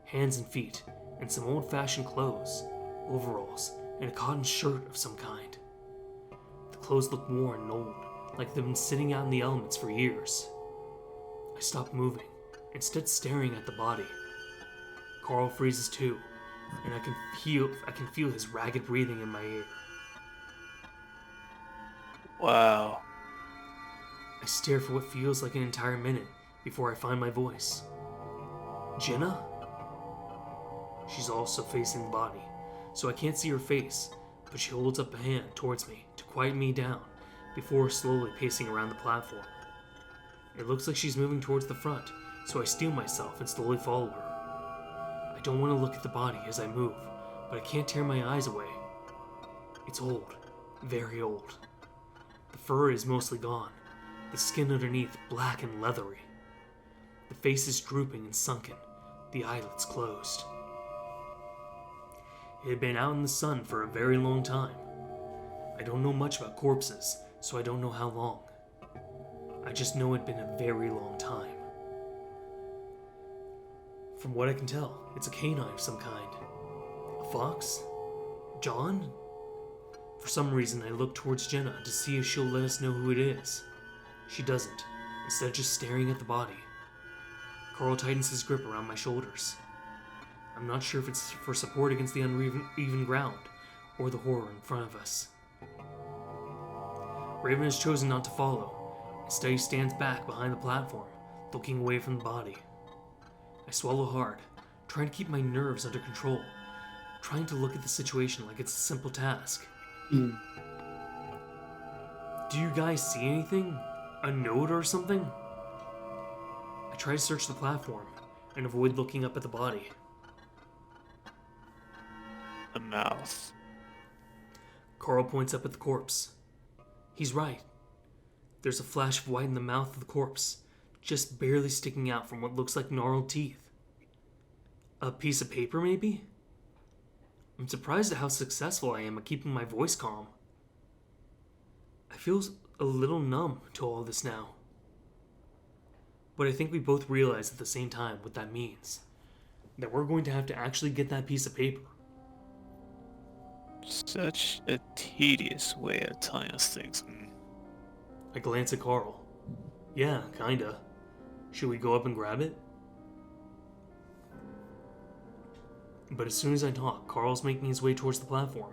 A: hands and feet, and some old-fashioned clothes, overalls, and a cotton shirt of some kind. The clothes look worn and old, like they've been sitting out in the elements for years. I stop moving, instead staring at the body. Carl freezes too, and I can feel his ragged breathing in my ear.
D: Wow.
A: I stare for what feels like an entire minute before I find my voice. Jenna? She's also facing the body, so I can't see her face, but she holds up a hand towards me to quiet me down before slowly pacing around the platform. It looks like she's moving towards the front, so I steel myself and slowly follow her. I don't want to look at the body as I move, but I can't tear my eyes away. It's old, very old. The fur is mostly gone, the skin underneath black and leathery. The face is drooping and sunken, the eyelids closed. It had been out in the sun for a very long time. I don't know much about corpses, so I don't know how long. I just know it'd been a very long time. From what I can tell, it's a canine of some kind. A fox? John? For some reason, I look towards Jenna to see if she'll let us know who it is. She doesn't, instead just staring at the body. Carl tightens his grip around my shoulders. I'm not sure if it's for support against the uneven ground, or the horror in front of us. Raven has chosen not to follow. Instead, he stands back behind the platform, looking away from the body. I swallow hard, trying to keep my nerves under control, trying to look at the situation like it's a simple task. Do you guys see anything? A note or something? I try to search the platform and avoid looking up at the body.
D: The mouth.
A: Carl points up at the corpse. He's right. There's a flash of white in the mouth of the corpse, just barely sticking out from what looks like gnarled teeth. A piece of paper, maybe? I'm surprised at how successful I am at keeping my voice calm. I feel a little numb to all this now. But I think we both realize at the same time what that means. That we're going to have to actually get that piece of paper.
D: Such a tedious way of telling us things.
A: I glance at Carl. Yeah, kinda. Should we go up and grab it? But as soon as I talk, Carl's making his way towards the platform,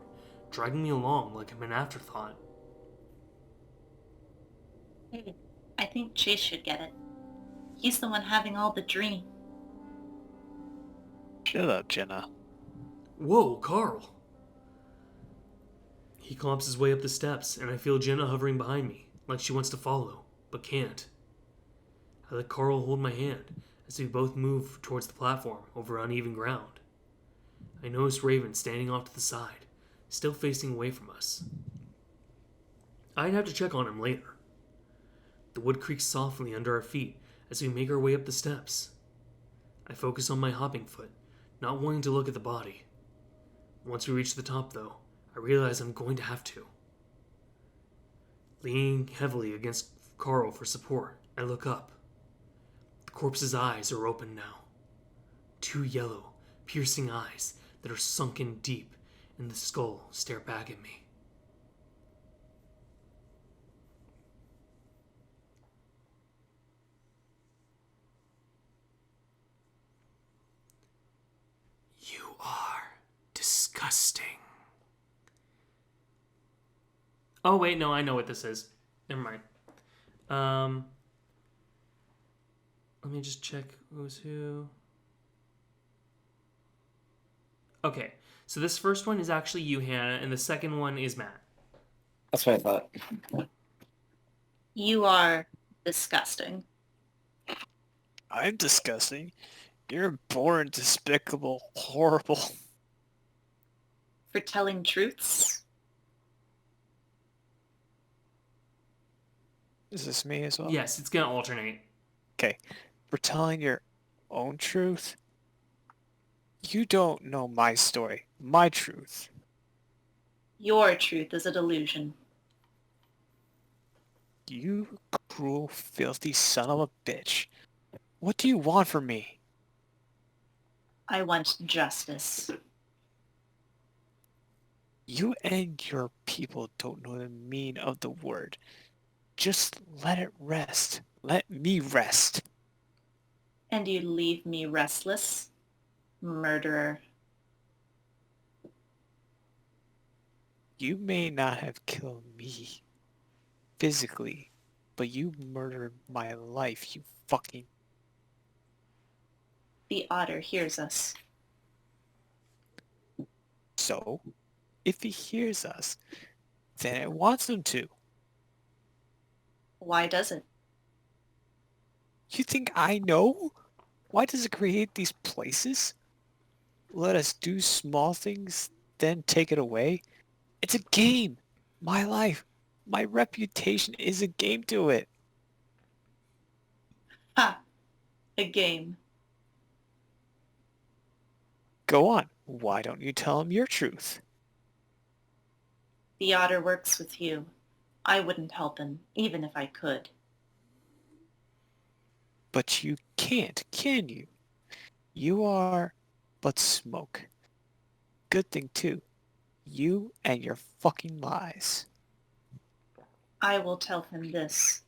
A: dragging me along like I'm an afterthought.
B: Hey, I think Chase should get it. He's the one having all the dream.
D: Shut up, Jenna.
A: Whoa, Carl! He clomps his way up the steps, and I feel Jenna hovering behind me, like she wants to follow, but can't. I let Carl hold my hand as we both move towards the platform over uneven ground. I notice Raven standing off to the side, still facing away from us. I'd have to check on him later. The wood creaks softly under our feet as we make our way up the steps. I focus on my hopping foot, not wanting to look at the body. Once we reach the top, though, I realize I'm going to have to. Leaning heavily against Carl for support, I look up. The corpse's eyes are open now. 2 yellow, piercing eyes that are sunken deep in the skull stare back at me. You are disgusting. Oh, wait, no, I know what this is. Never mind. Let me just check who's who. Okay, so this first one is actually you, Hannah, and the second one is Matt.
E: That's what I thought.
B: You are disgusting.
D: I'm disgusting. You're boring, despicable, horrible.
B: For telling truths.
D: Is this me as well?
A: Yes, it's gonna alternate.
D: Okay. For telling your own truth? You don't know my story. My truth.
B: Your truth is a delusion.
D: You cruel, filthy son of a bitch. What do you want from me?
B: I want justice.
D: You and your people don't know the meaning of the word. Just let it rest. Let me rest.
B: And you leave me restless, murderer.
D: You may not have killed me physically, but you murdered my life, you fucking...
B: The otter hears us.
D: So, if he hears us, then it wants him to.
B: Why does it?
D: You think I know? Why does it create these places? Let us do small things, then take it away? It's a game! My life, my reputation is a game to it.
B: Ha! A game.
D: Go on. Why don't you tell him your truth?
B: The otter works with you. I wouldn't help him, even if I could.
D: But you can't, can you? You are but smoke. Good thing too. You and your fucking lies.
B: I will tell him this.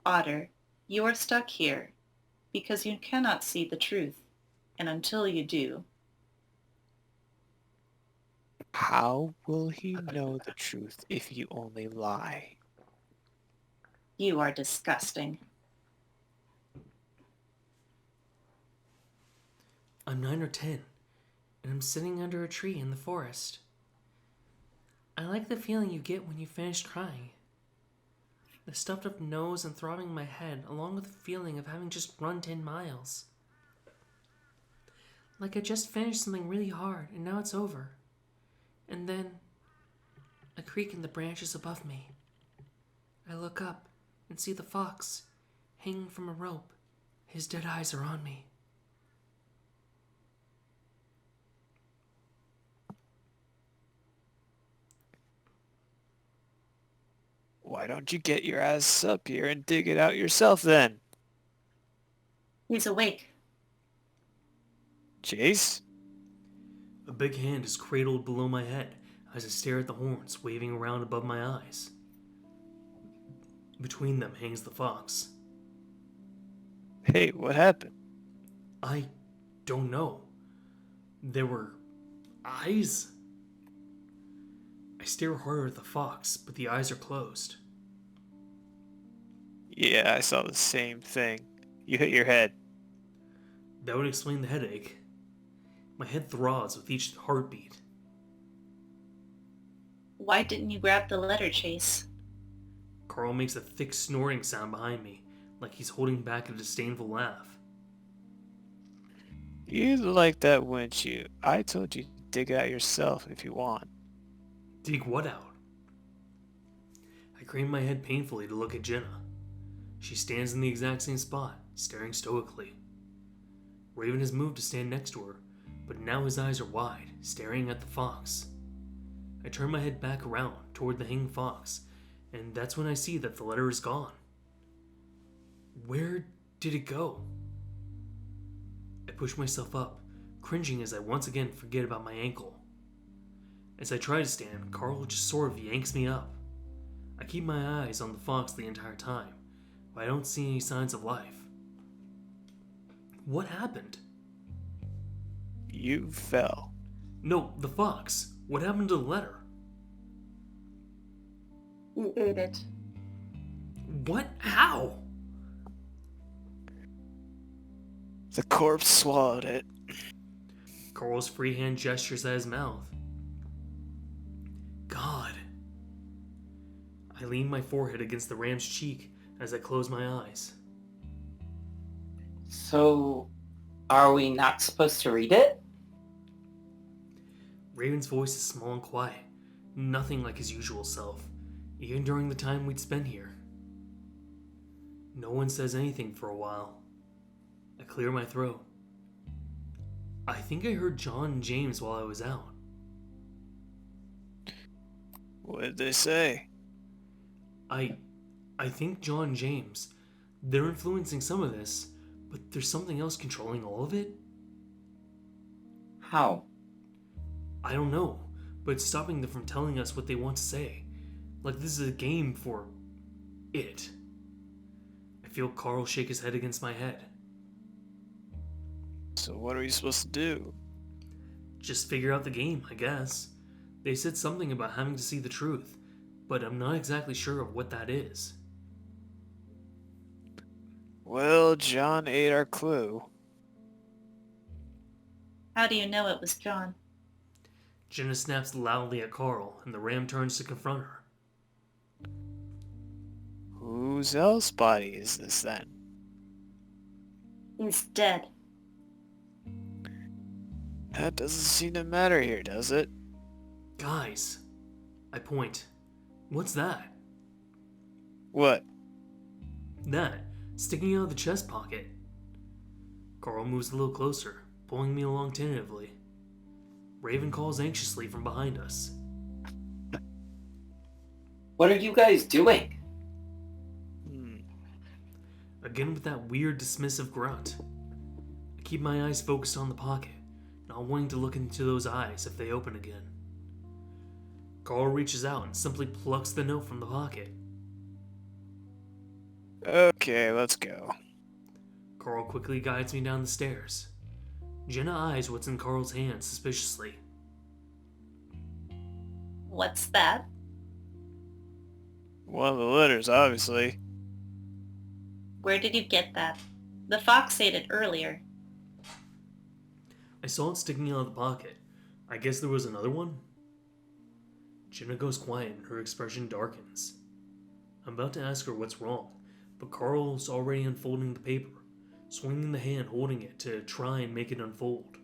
B: Otter, you are stuck here because you cannot see the truth, and until you do,
D: How will he know the truth if you only lie?
B: you are disgusting.
A: I'm 9 or 10, and I'm sitting under a tree in the forest. I like the feeling you get when you finish crying. The stuffed up nose and throbbing in my head, along with the feeling of having just run 10 miles. Like I just finished something really hard, and now it's over. And then, a creak in the branches above me. I look up and see the fox, hanging from a rope. His dead eyes are on me.
D: Why don't you get your ass up here and dig it out yourself then?
B: He's awake.
D: Chase?
A: A big hand is cradled below my head as I stare at the horns waving around above my eyes. Between them hangs the fox.
D: Hey, what happened?
A: I don't know. There were eyes? I stare harder at the fox, but the eyes are closed.
D: Yeah, I saw the same thing. You hit your head.
A: That would explain the headache. My head throbs with each heartbeat.
B: Why didn't you grab the letter, Chase?
A: Carl makes a thick snoring sound behind me, like he's holding back a disdainful laugh.
D: You'd like that, wouldn't you? I told you to dig it out yourself if you want.
A: Dig what out? I crane my head painfully to look at Jenna. She stands in the exact same spot, staring stoically. Raven has moved to stand next to her, but now his eyes are wide, staring at the fox. I turn my head back around toward the hanging fox, and that's when I see that the letter is gone. Where did it go? I push myself up, cringing as I once again forget about my ankle. As I try to stand, Carl just sort of yanks me up. I keep my eyes on the fox the entire time, but I don't see any signs of life. What happened?
D: You fell.
A: No, the fox. What happened to the letter?
B: You ate it.
A: What? How?
D: The corpse swallowed it.
A: Carl's free hand gestures at his mouth. God. I lean my forehead against the ram's cheek as I close my eyes.
E: So, are we not supposed to read it?
A: Raven's voice is small and quiet, nothing like his usual self, even during the time we'd spent here. No one says anything for a while. I clear my throat. I think I heard John and James while I was out.
D: What did they say?
A: I think John and James, they're influencing some of this, but there's something else controlling all of it?
E: How?
A: I don't know, but it's stopping them from telling us what they want to say. Like this is a game for it. I feel Carl shake his head against my head.
D: So what are we supposed to do?
A: Just figure out the game, I guess. They said something about having to see the truth, but I'm not exactly sure of what that is.
D: Well, John ate our clue.
B: How do you know it was John?
A: Jenna snaps loudly at Carl, and the ram turns to confront her.
D: Whose else body is this then?
B: He's dead.
D: That doesn't seem to matter here, does it?
A: Guys, I point. What's that?
D: What?
A: That, sticking out of the chest pocket. Carl moves a little closer, pulling me along tentatively. Raven calls anxiously from behind us.
E: What are you guys doing?
A: Again with that weird dismissive grunt. I keep my eyes focused on the pocket, not wanting to look into those eyes if they open again. Carl reaches out and simply plucks the note from the pocket.
D: Okay, let's go.
A: Carl quickly guides me down the stairs. Jenna eyes what's in Carl's hand suspiciously.
B: What's that?
D: One of the letters, obviously.
B: Where did you get that? The fox ate it earlier.
A: I saw it sticking out of the pocket. I guess there was another one? Jenna goes quiet and her expression darkens. I'm about to ask her what's wrong, but Carl's already unfolding the paper, swinging the hand holding it to try and make it unfold.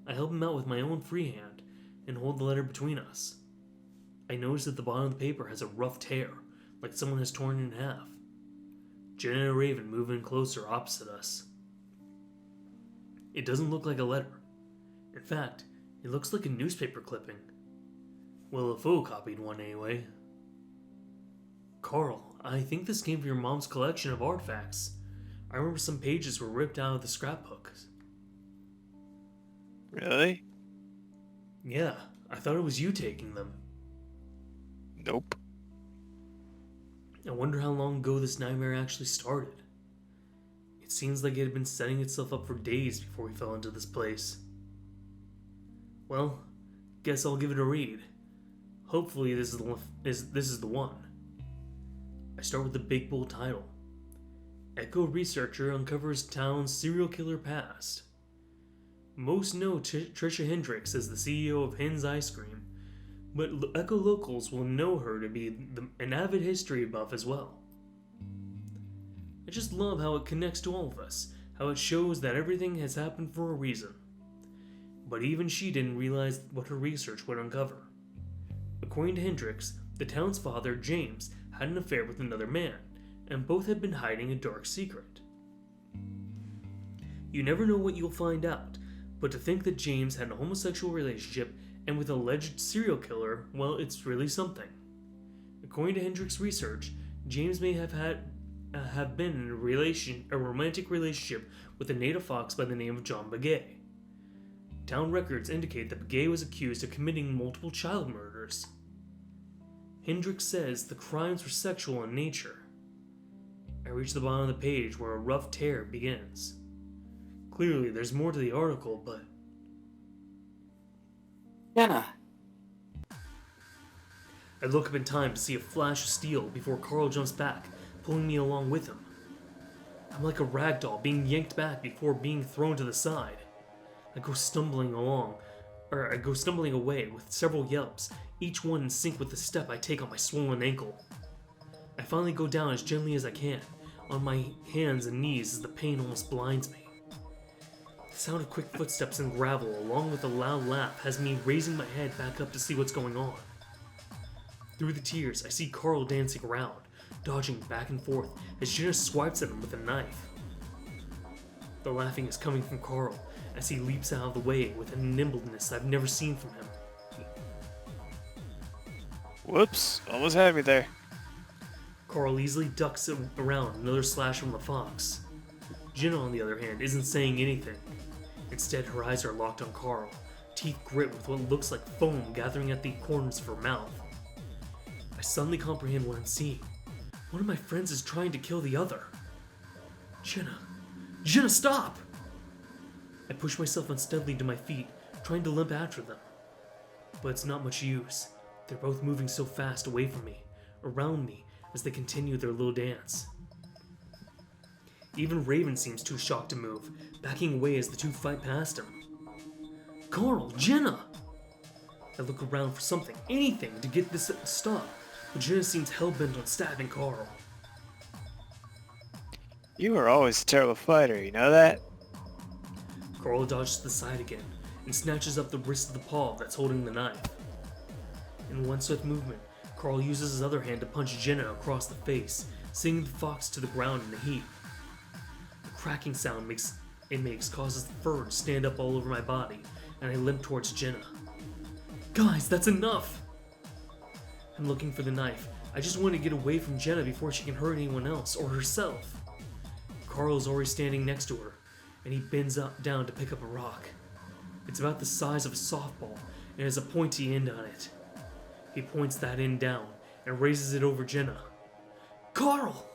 A: I help him out with my own free hand and hold the letter between us. I notice that the bottom of the paper has a rough tear, like someone has torn it in half. Jenna and Raven move in closer opposite us. It doesn't look like a letter. In fact, it looks like a newspaper clipping. Well, a photocopied one anyway. Carl, I think this came from your mom's collection of artifacts. I remember some pages were ripped out of the scrapbooks.
D: Really?
A: Yeah, I thought it was you taking them.
D: Nope.
A: I wonder how long ago this nightmare actually started. It seems like it had been setting itself up for days before we fell into this place. Well, guess I'll give it a read. Hopefully this is the one. I start with the big bold title. Echo researcher uncovers town's serial killer past. Most know Trisha Hendricks as the CEO of Hen's Ice Cream, but Echo locals will know her to be an avid history buff as well. I just love how it connects to all of us, how it shows that everything has happened for a reason. But even she didn't realize what her research would uncover. According to Hendricks, the town's father, James, had an affair with another man, and both had been hiding a dark secret. You never know what you'll find out, but to think that James had a homosexual relationship and with an alleged serial killer, well, it's really something. According to Hendricks' research, James may have been in a romantic relationship with a native fox by the name of John Begay. Town records indicate that Begay was accused of committing multiple child murders. Hendricks says the crimes were sexual in nature. I reach the bottom of the page where a rough tear begins. Clearly, there's more to the article, but...
E: Jenna.
A: I look up in time to see a flash of steel before Carl jumps back, pulling me along with him. I'm like a rag doll being yanked back before being thrown to the side. I go stumbling away with several yelps, each one in sync with the step I take on my swollen ankle. I finally go down as gently as I can, on my hands and knees as the pain almost blinds me. The sound of quick footsteps in gravel, along with a loud laugh, has me raising my head back up to see what's going on. Through the tears, I see Carl dancing around, dodging back and forth as Jenna swipes at him with a knife. The laughing is coming from Carl as he leaps out of the way with a nimbleness I've never seen from him.
D: Whoops, almost had me there.
A: Carl easily ducks around another slash from the fox. Jenna, on the other hand, isn't saying anything. Instead, her eyes are locked on Carl, teeth grit with what looks like foam gathering at the corners of her mouth. I suddenly comprehend what I'm seeing. One of my friends is trying to kill the other. Jenna, stop! I push myself unsteadily to my feet, trying to limp after them. But it's not much use. They're both moving so fast away from me, around me, as they continue their little dance. Even Raven seems too shocked to move, backing away as the two fight past him. Carl, Jenna! I look around for something, anything, to get this to stop, but Jenna seems hell-bent on stabbing Carl.
D: You were always a terrible fighter, you know that?
A: Carl dodges to the side again, and snatches up the wrist of the paw that's holding the knife. In one swift movement, Carl uses his other hand to punch Jenna across the face, sending the fox to the ground in a heap. The cracking sound it makes causes the fur to stand up all over my body, and I limp towards Jenna. Guys, that's enough! I'm looking for the knife. I just want to get away from Jenna before she can hurt anyone else, or herself. Carl is already standing next to her, and he bends down to pick up a rock. It's about the size of a softball, and has a pointy end on it. He points that end down, and raises it over Jenna. Carl!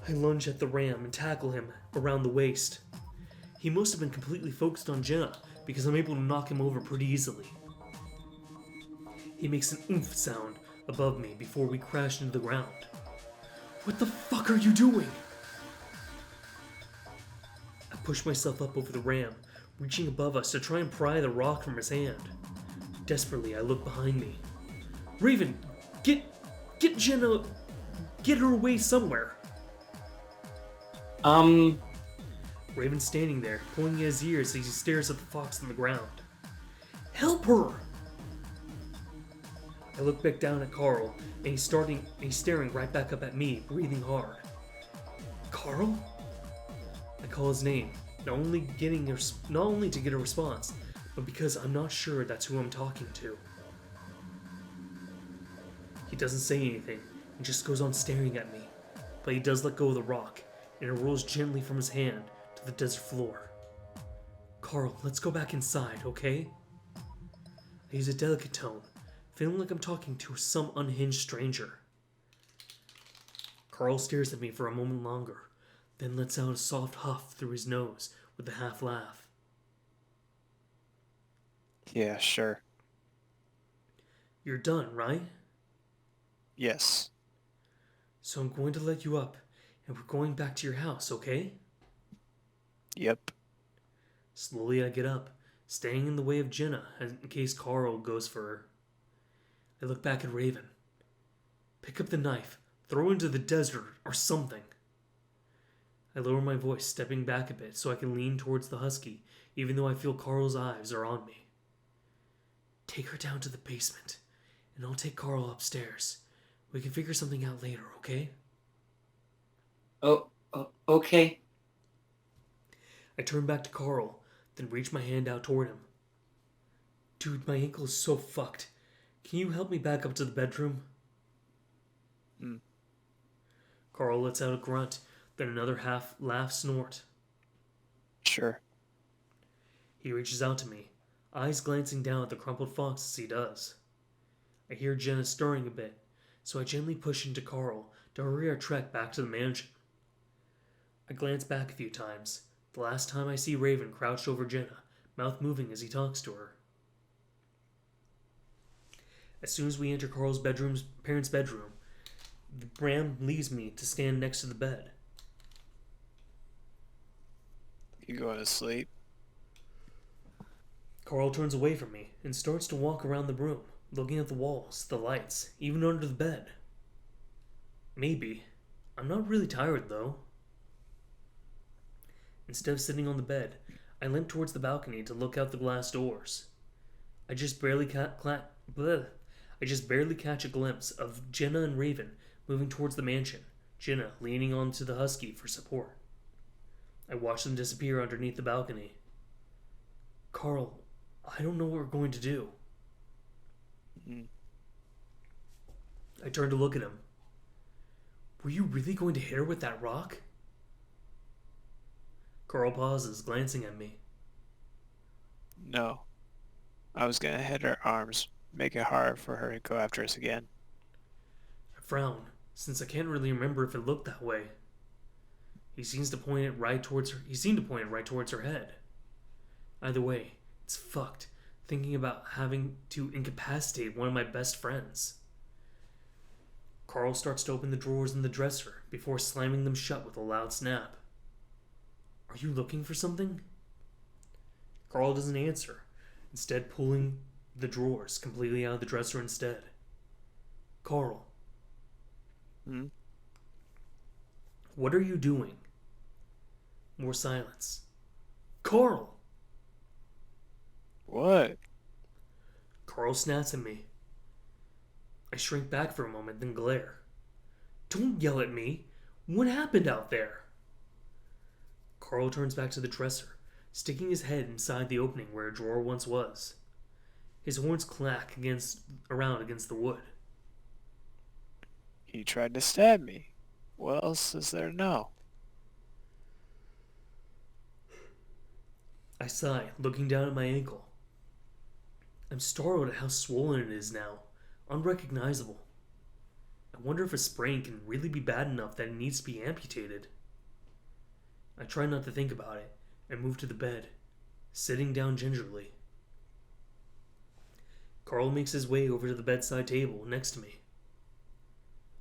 A: I lunge at the ram and tackle him around the waist. He must have been completely focused on Jenna, because I'm able to knock him over pretty easily. He makes an oomph sound above me before we crash into the ground. What the fuck are you doing? I push myself up over the ram, reaching above us to try and pry the rock from his hand. Desperately, I look behind me. Raven, get Jenna, get her away somewhere. Raven's standing there, pulling at his ears as he stares at the fox on the ground. Help her! I look back down at Carl, and he's staring right back up at me, breathing hard. Carl? I call his name, not only to get a response, but because I'm not sure that's who I'm talking to. He doesn't say anything, and just goes on staring at me, but he does let go of the rock, and it rolls gently from his hand to the desert floor. Carl, let's go back inside, okay? I use a delicate tone, feeling like I'm talking to some unhinged stranger. Carl stares at me for a moment longer, then lets out a soft huff through his nose with a half laugh.
D: Yeah, sure.
A: You're done, right?
D: Yes.
A: So I'm going to let you up, and we're going back to your house, okay?
D: Yep.
A: Slowly I get up, staying in the way of Jenna in case Carl goes for her. I look back at Raven. Pick up the knife, throw it into the desert, or something. I lower my voice, stepping back a bit so I can lean towards the husky, even though I feel Carl's eyes are on me. Take her down to the basement, and I'll take Carl upstairs. We can figure something out later, okay?
E: Oh, okay.
A: I turn back to Carl, then reach my hand out toward him. Dude, my ankle is so fucked. Can you help me back up to the bedroom? Carl lets out a grunt, then another half-laugh snort.
D: Sure.
A: He reaches out to me, eyes glancing down at the crumpled fox as he does. I hear Jenna stirring a bit, so I gently push into Carl to hurry our trek back to the mansion. I glance back a few times, the last time I see Raven crouched over Jenna, mouth moving as he talks to her. As soon as we enter Carl's parents' bedroom, Bram leaves me to stand next to the bed.
D: You going to sleep?
A: Carl turns away from me and starts to walk around the room, looking at the walls, the lights, even under the bed. Maybe. I'm not really tired, though. Instead of sitting on the bed, I limp towards the balcony to look out the glass doors. I just barely catch a glimpse of Jenna and Raven moving towards the mansion, Jenna leaning onto the husky for support. I watch them disappear underneath the balcony. Carl, I don't know what we're going to do. I turn to look at him. Were you really going to hit her with that rock? Carl pauses, glancing at me.
D: No. I was going to hit her arms, make it hard for her to go after us again.
A: I frown, since I can't really remember if it looked that way. He seemed to point it right towards her head. Either way, it's fucked, thinking about having to incapacitate one of my best friends. Carl starts to open the drawers in the dresser before slamming them shut with a loud snap. Are you looking for something? Carl doesn't answer, instead pulling the drawers completely out of the dresser instead. Carl. What are you doing? More silence. Carl!
D: What?
A: Carl snaps at me. I shrink back for a moment, then glare. Don't yell at me! What happened out there? Carl turns back to the dresser, sticking his head inside the opening where a drawer once was. His horns clack around against the wood.
D: He tried to stab me. What else is there to know?
A: I sigh, looking down at my ankle. I'm startled at how swollen it is now, unrecognizable. I wonder if a sprain can really be bad enough that it needs to be amputated. I try not to think about it and move to the bed, sitting down gingerly. Carl makes his way over to the bedside table next to me.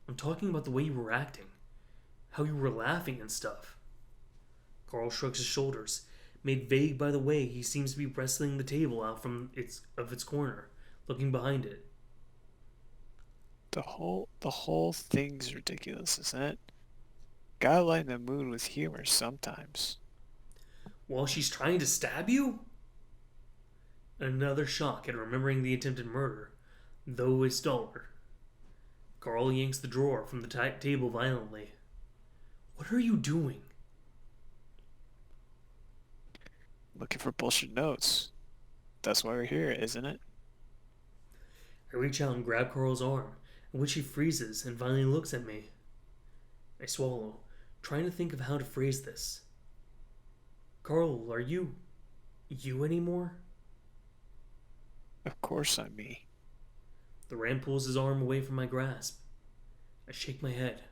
A: I'm talking about the way you were acting, how you were laughing and stuff. Carl shrugs his shoulders, made vague by the way he seems to be wrestling the table out from its corner, looking behind it.
D: The whole thing's ridiculous, isn't it? Gotta lighten the mood with humor sometimes.
A: While she's trying to stab you? Another shock at remembering the attempted murder, though it's duller. Carl yanks the drawer from the table violently. What are you doing?
D: Looking for bullshit notes. That's why we're here, isn't it?
A: I reach out and grab Carl's arm, in which he freezes and finally looks at me. I swallow, trying to think of how to phrase this. Carl, are you anymore?
D: Of course I'm me.
A: The ram pulls his arm away from my grasp. I shake my head.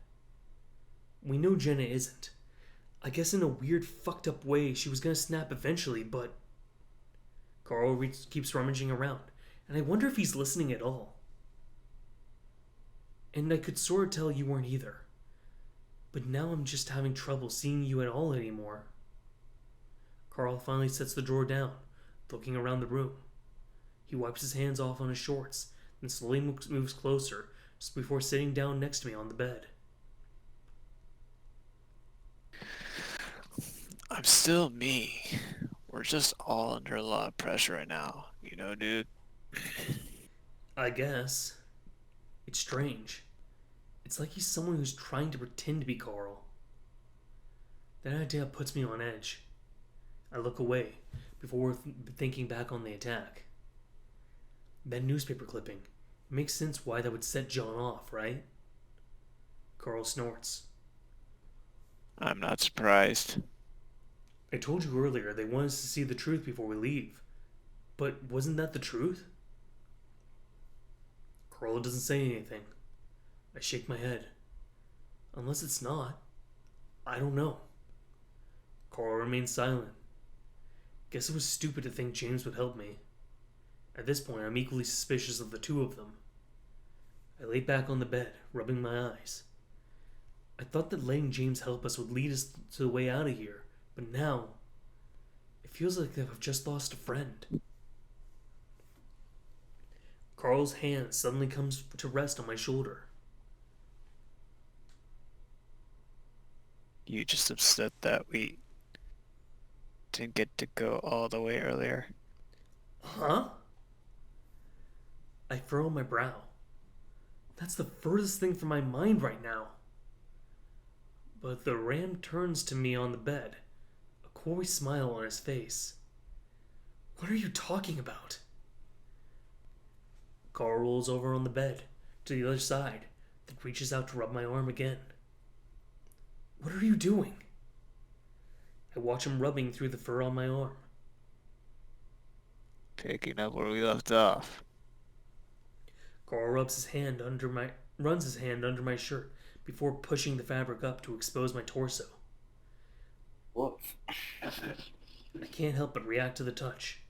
A: We know Jenna isn't. I guess in a weird, fucked up way she was gonna snap eventually, but... Carl keeps rummaging around, and I wonder if he's listening at all. And I could sort of tell you weren't either. But now I'm just having trouble seeing you at all anymore. Carl finally sets the drawer down, looking around the room. He wipes his hands off on his shorts, then slowly moves closer, just before sitting down next to me on the bed.
D: I'm still me. We're just all under a lot of pressure right now. You know, dude?
A: I guess. It's strange. It's like he's someone who's trying to pretend to be Carl. That idea puts me on edge. I look away before thinking back on the attack. That newspaper clipping. It makes sense why that would set John off, right? Carl snorts.
D: I'm not surprised.
A: I told you earlier they want us to see the truth before we leave. But wasn't that the truth? Carl doesn't say anything. I shake my head. Unless it's not. I don't know. Carl remains silent. Guess it was stupid to think James would help me. At this point, I'm equally suspicious of the two of them. I lay back on the bed, rubbing my eyes. I thought that letting James help us would lead us to the way out of here, but now, it feels like I've just lost a friend. Carl's hand suddenly comes to rest on my shoulder.
D: You just upset that we didn't get to go all the way earlier.
A: Huh? I furrow my brow. That's the furthest thing from my mind right now. But the ram turns to me on the bed, a coy smile on his face. What are you talking about? Carl rolls over on the bed, to the other side, then reaches out to rub my arm again. What are you doing? I watch him rubbing through the fur on my arm.
D: Picking up where we left off.
A: Carl runs his hand under my shirt before pushing the fabric up to expose my torso.
E: Woof.
A: I can't help but react to the touch.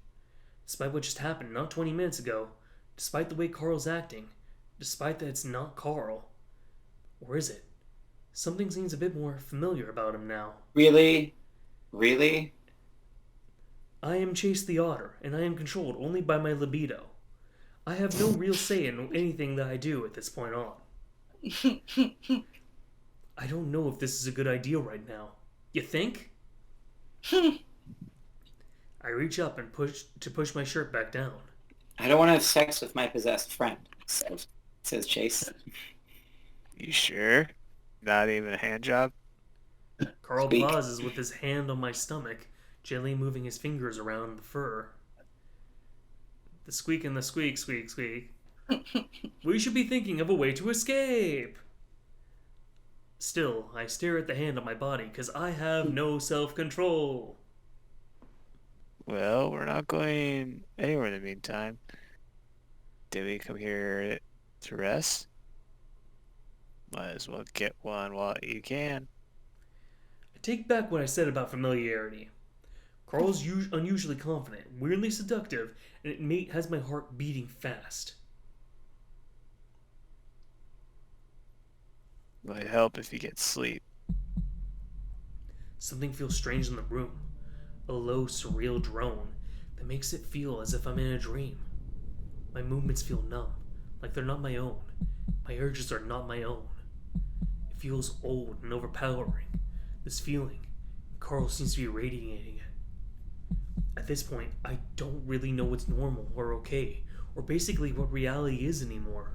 A: Despite what just happened not 20 minutes ago, despite the way Carl's acting, despite that it's not Carl. Or is it? Something seems a bit more familiar about him now.
E: Really? Really?
A: I am Chase the Otter, and I am controlled only by my libido. I have no real say in anything that I do at this point on. I don't know if this is a good idea right now. You think? I reach up and push my shirt back down.
E: I don't want to have sex with my possessed friend, says Chase.
D: You sure? Not even a hand job?
A: Carl
E: Speak.
A: pauses with his hand on my stomach, gently moving his fingers around the fur. The squeak and the squeak, squeak, squeak. We should be thinking of a way to escape. Still, I stare at the hand on my body because I have no self-control.
D: Well, we're not going anywhere in the meantime. Did we come here to rest? Might as well get one while you can.
A: I take back what I said about familiarity. Carl's unusually confident, weirdly seductive, and it has my heart beating fast.
D: Might help if you get sleep.
A: Something feels strange in the room. A low, surreal drone that makes it feel as if I'm in a dream. My movements feel numb, like they're not my own. My urges are not my own. It feels old and overpowering. This feeling, Carl seems to be radiating it. At this point, I don't really know what's normal or okay, or basically what reality is anymore.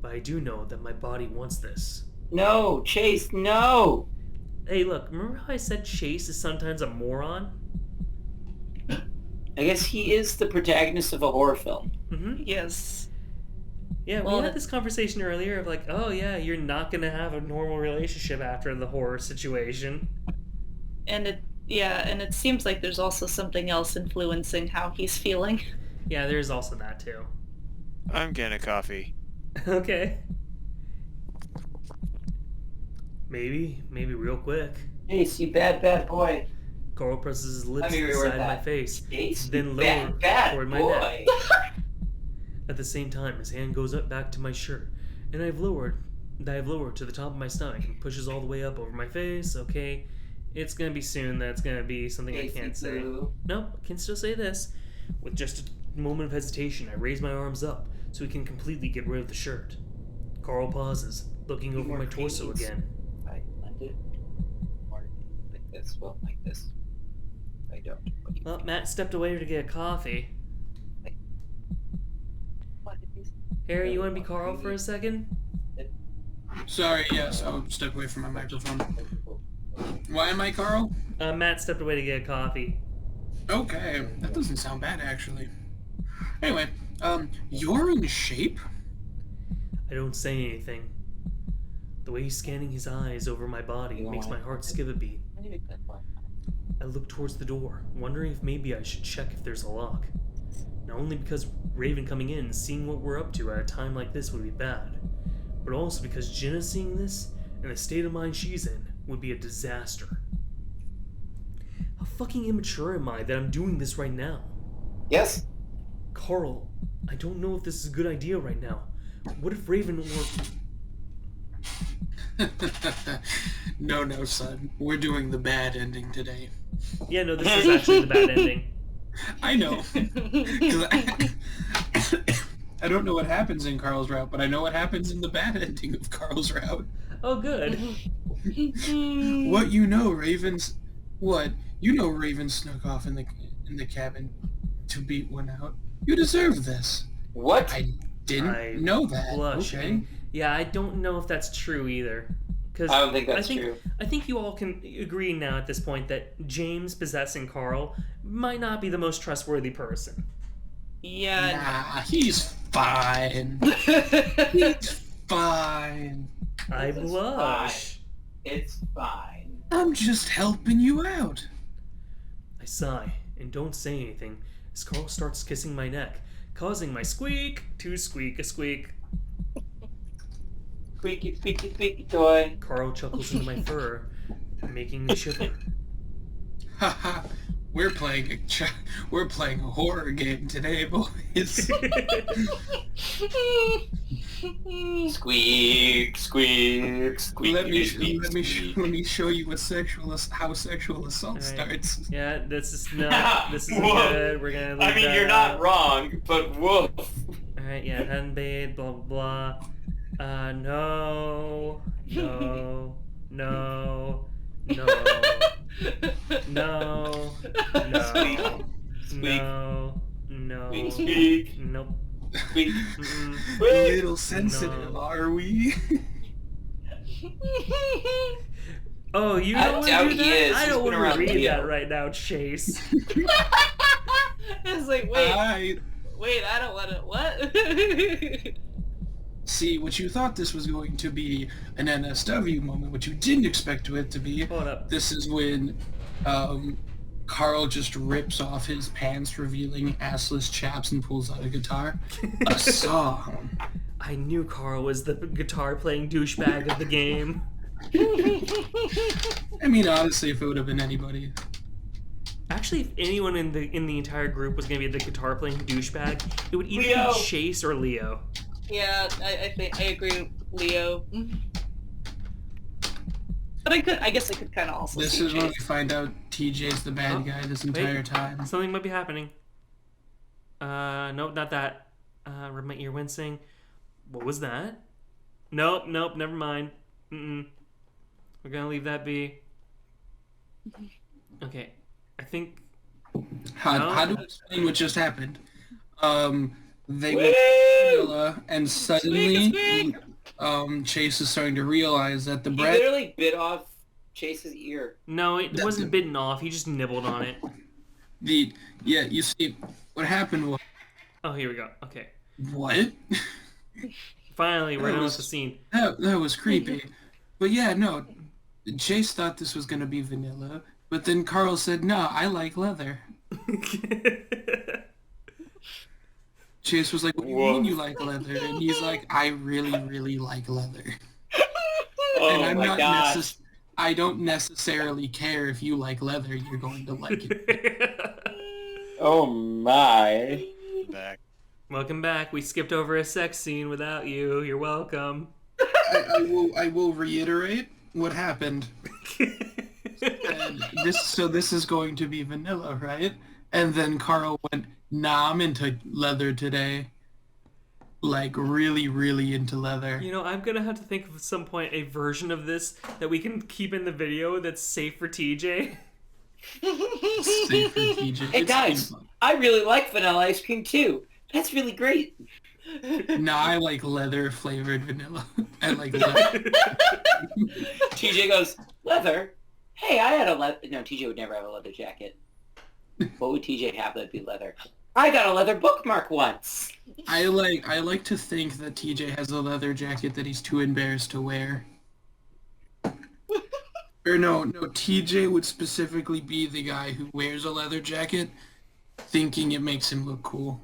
A: But I do know that my body wants this.
E: No, Chase, no!
A: Hey, look, remember how I said Chase is sometimes a moron?
E: I guess he is the protagonist of a horror film.
A: Mm-hmm.
B: Yes.
A: Yeah,
B: Well,
A: we had this conversation earlier of like, oh yeah, you're not gonna have a normal relationship after the horror situation.
B: And it seems like there's also something else influencing how he's feeling.
A: Yeah, there's also that too.
D: I'm getting a coffee.
A: Okay. Maybe real quick.
E: Chase, you bad boy.
A: Carl presses his lips
E: Let me
A: to the
E: reword
A: side of my
E: that.
A: face,
E: Chase,
A: then
E: you
A: lower
E: bad
A: toward my
E: boy.
A: neck. At the same time, his hand goes up back to my shirt and I've lowered to the top of my stomach and pushes all the way up over my face. Okay, it's gonna be soon. That's gonna be something I can't say. Nope, I can still say this. With just a moment of hesitation, I raise my arms up so we can completely get rid of the shirt. Carl pauses, looking over my torso again.
E: I blend it more like this. Well, like this. I don't.
A: Well, Matt stepped away to get a coffee. Harry, you want to be Carl for a second?
C: Sorry, yes, I'll step away from my microphone. Why am I Carl?
A: Matt stepped away to get a coffee.
C: Okay, that doesn't sound bad, actually. Anyway, you're in shape?
A: I don't say anything. The way he's scanning his eyes over my body makes my heart skip a beat. I look towards the door, wondering if maybe I should check if there's a lock. Not only because Raven coming in and seeing what we're up to at a time like this would be bad, but also because Jenna seeing this and the state of mind she's in would be a disaster. How fucking immature am I that I'm doing this right now?
E: Yes?
A: Carl, I don't know if this is a good idea right now. What if Raven were...
C: No, son. We're doing the bad ending today.
A: Yeah, no, this is actually the bad ending.
C: I know. 'Cause I don't know what happens in Carl's route, but I know what happens in the bad ending of Carl's route.
A: Oh, good.
C: What you know, Ravens? What you know? Raven snuck off in the cabin to beat one out. You deserve this.
E: What?
C: I didn't know that.
A: Blush.
C: Okay.
A: Yeah, I don't know if that's true either. Cause
E: I don't think that's true.
A: I think you all can agree now at this point that James possessing Carl might not be the most trustworthy person.
B: Yeah.
C: Nah, he's fine. He's fine.
A: I blush.
E: It's fine.
C: I'm just helping you out.
A: I sigh and don't say anything as Carl starts kissing my neck, causing my squeak to squeak a squeak.
E: Squeaky, squeaky, squeaky toy.
A: Carl chuckles into my fur, making me shiver.
C: Haha. We're playing a horror game today, boys.
E: Squeak, squeak, squeak.
C: Let me show you how sexual assault
A: All right.
C: starts.
A: Yeah, this is
E: Whoa.
A: good. We're gonna leave
E: I mean,
A: that
E: you're not
A: out.
E: wrong, but woof.
A: Alright, yeah, hadn't bathed, blah blah blah. No. No. No. No. No.
E: Squeak,
A: No.
E: squeak,
A: No. No.
E: squeak,
A: Nope.
E: squeak.
A: Mm-mm.
C: A little sensitive,
A: No.
C: are we?
A: Oh, you
E: I
A: don't want to
E: doubt
A: do
E: he
A: that?
E: is.
A: I
E: He's
A: don't
E: been
A: want to
E: around
A: read
E: Leo.
A: that right now, Chase.
B: I was like, wait,
C: I
B: I don't want to. What?
C: see what you thought this was going to be an NSW moment. What you didn't expect it to be.
A: Hold up.
C: This is when Carl just rips off his pants, revealing assless chaps, and pulls out a guitar. A song.
A: I knew Carl was the guitar-playing douchebag of the game.
C: I mean, honestly, if it would have been anybody.
A: Actually, if anyone in the entire group was gonna be the guitar-playing douchebag, it would either
E: Leo.
A: be Chase or Leo.
B: Yeah, I think I agree with Leo. But I guess I could kind of also
C: This
B: see
C: is when we
B: Chase.
C: find out TJ's the bad
A: Oh,
C: guy this
A: wait.
C: entire time.
A: Something might be happening. Nope, not that. Read my ear wincing. What was that? Nope, never mind. Mm-mm. We're gonna leave that be. Okay, I think...
C: How do we explain what just happened? They
E: Woo!
C: went to Vanilla, and suddenly,
B: Squeak,
C: Chase is starting to realize that the
E: He
C: bread.
E: literally bit off Chase's ear.
A: No, it wasn't bitten off. He just nibbled on it.
C: You see, what happened was
A: Oh, here we go. Okay.
C: what?
A: Finally, we're
C: That
A: done
C: was-
A: with the scene.
C: That was creepy. But yeah, no, Chase thought this was gonna be vanilla, but then Carl said, "No, I like leather." Chase was like, "What do you mean you like leather?" And he's like, "I really, really like leather."
E: Oh
C: And I'm
E: my
C: not
E: gosh.
C: I don't necessarily care if you like leather, you're going to like it.
E: Oh my.
D: Back.
A: Welcome back. We skipped over a sex scene without you. You're welcome.
C: I will reiterate what happened. And this is going to be vanilla, right? And then Carl went, nah, I'm into leather today. Like, really, really into leather.
A: You know, I'm gonna have to think of at some point a version of this that we can keep in the video that's safe for TJ.
C: Safe for TJ.
E: Hey guys, I really like vanilla ice cream too. That's really great.
C: No, I like leather flavored vanilla. I like leather.
E: TJ goes, leather? Hey, I had a leather... No, TJ would never have a leather jacket. What would TJ have that'd be leather? I got a leather bookmark once.
C: I like to think that TJ has a leather jacket that he's too embarrassed to wear. Or no, TJ would specifically be the guy who wears a leather jacket thinking it makes him look cool.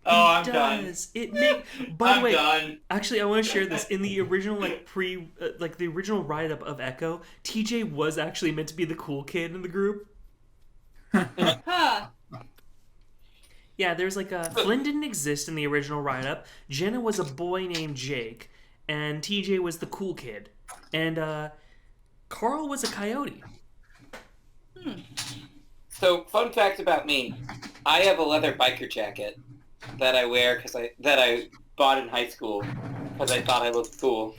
E: Oh, I'm done.
A: It make. By the way,
E: done.
A: actually, I want to share this. In the original, the original write-up of Echo, TJ was actually meant to be the cool kid in the group.
B: Huh.
A: Yeah, there's Flynn didn't exist in the original write-up. Jenna was a boy named Jake, and TJ was the cool kid, and Carl was a coyote.
E: So, fun fact about me. I have a leather biker jacket that I wear that I bought in high school because I thought I looked cool.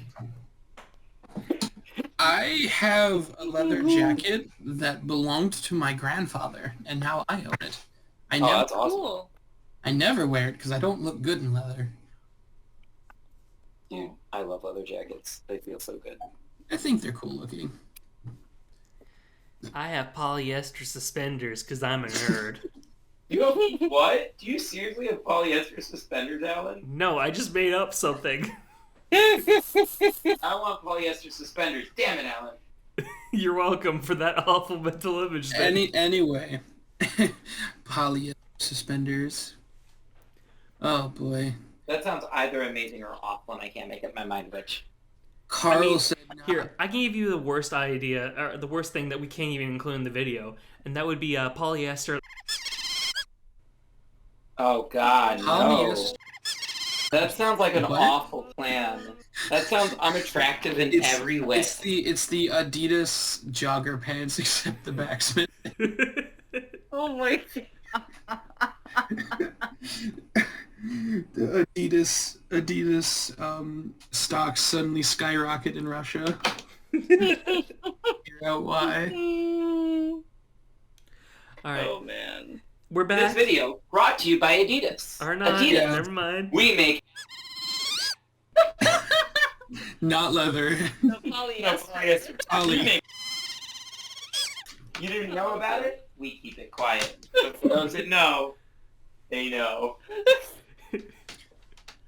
C: I have a leather jacket that belonged to my grandfather, and now I own it.
E: That's awesome.
B: Cool.
C: I never wear it because I don't look good in leather.
E: Dude, I love leather jackets. They feel so good.
C: I think they're cool looking.
A: I have polyester suspenders because I'm a nerd.
E: You have what? Do you seriously have polyester suspenders, Alan?
A: No, I just made up something.
E: I want polyester suspenders. Damn it, Alan.
A: You're welcome for that awful mental image thing.
C: Anyway, polyester suspenders. Oh boy.
E: That sounds either amazing or awful, and I can't make up my mind which.
C: Carl said no.
A: Here, I can give you the worst idea, or the worst thing that we can't even include in the video, and that would be polyester.
E: Oh God, no.
C: Polyester.
E: That sounds like an
C: What?
E: awful plan. That sounds unattractive in every way.
C: It's the Adidas jogger pants except the backsmith.
B: Oh my
C: The Adidas stocks suddenly skyrocket in Russia. Figure out why.
A: All right,
B: Oh man.
A: we're
E: This
A: back.
E: video brought to you by Adidas.
A: Or not,
E: Adidas.
C: Yeah.
A: never mind.
E: We make
C: Not leather.
B: The polyester.
C: Poly.
E: We make. You didn't know about it? We keep it quiet. But for those that know, they know.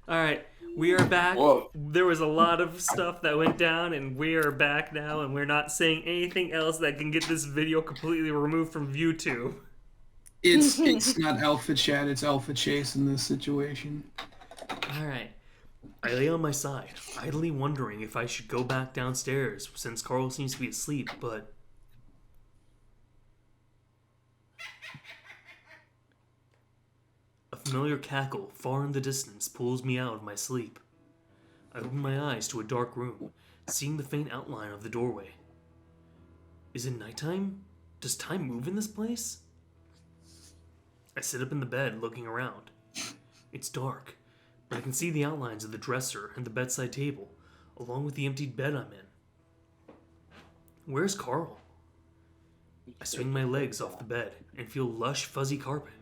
A: All right, we are back.
E: Whoa.
A: There was a lot of stuff that went down, and we are back now, and we're not saying anything else that can get this video completely removed from ViewTube.
C: It's not Alpha Chat, it's Alpha Chase in this situation.
A: All right. I lay on my side, idly wondering if I should go back downstairs since Carl seems to be asleep, but... A familiar cackle far in the distance pulls me out of my sleep. I open my eyes to a dark room, seeing the faint outline of the doorway. Is it nighttime? Does time move in this place? I sit up in the bed, looking around. It's dark, but I can see the outlines of the dresser and the bedside table, along with the emptied bed I'm in. Where's Carl? I swing my legs off the bed and feel lush, fuzzy carpet.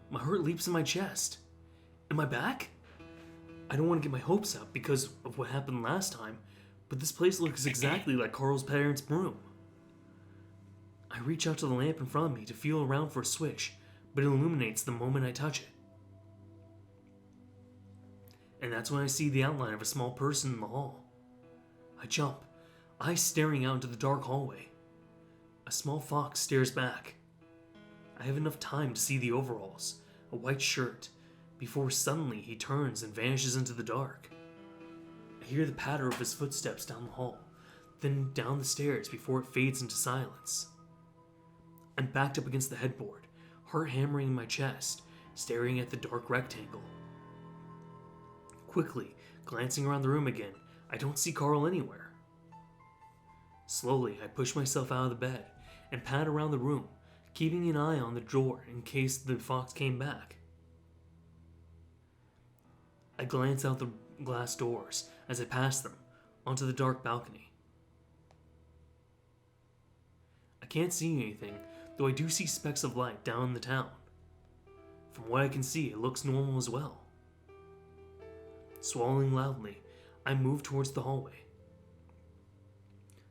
A: My heart leaps in my chest. Am I back? I don't want to get my hopes up because of what happened last time, but this place looks exactly like Carl's parents' room. I reach out to the lamp in front of me to feel around for a switch, but it illuminates the moment I touch it. And that's when I see the outline of a small person in the hall. I jump, eyes staring out into the dark hallway. A small fox stares back. I have enough time to see the overalls, a white shirt, before suddenly he turns and vanishes into the dark. I hear the patter of his footsteps down the hall, then down the stairs before it fades into silence. I'm backed up against the headboard, heart hammering in my chest, staring at the dark rectangle. Quickly, glancing around the room again, I don't see Carl anywhere. Slowly, I push myself out of the bed and pad around the room, keeping an eye on the door in case the fox came back. I glance out the glass doors as I pass them onto the dark balcony. I can't see anything, though I do see specks of light down in the town. From what I can see, it looks normal as well. Swallowing loudly, I move towards the hallway.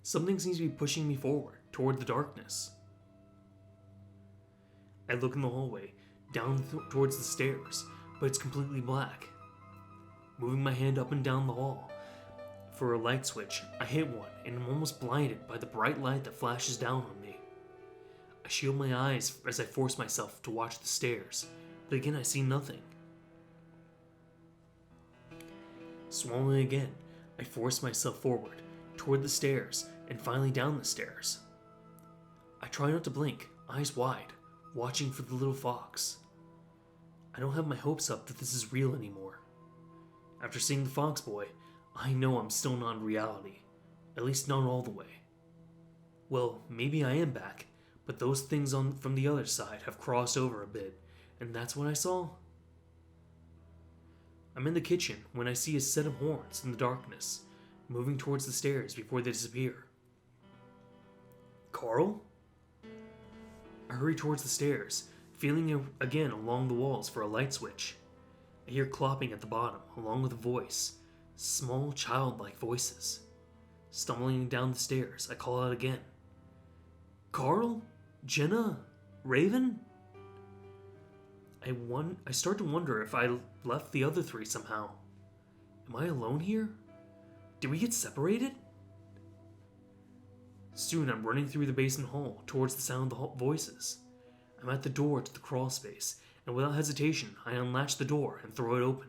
A: Something seems to be pushing me forward, toward the darkness. I look in the hallway, down towards the stairs, but it's completely black. Moving my hand up and down the hall for a light switch, I hit one and am almost blinded by the bright light that flashes down on me. I shield my eyes as I force myself to watch the stairs, but again I see nothing. Swallowing again, I force myself forward, toward the stairs, and finally down the stairs. I try not to blink, eyes wide, watching for the little fox. I don't have my hopes up that this is real anymore. After seeing the fox boy, I know I'm still not in reality, at least not all the way. Well, maybe I am back, but those things from the other side have crossed over a bit, and that's what I saw. I'm in the kitchen when I see a set of horns in the darkness, moving towards the stairs before they disappear. Carl? I hurry towards the stairs, feeling again along the walls for a light switch. I hear clopping at the bottom, along with a voice, small childlike voices. Stumbling down the stairs, I call out again. Carl? Jenna? Raven? I start to wonder if I left the other three somehow. Am I alone here? Did we get separated? Soon I'm running through the basement hall towards the sound of the voices. I'm at the door to the crawl space, and without hesitation, I unlatch the door and throw it open.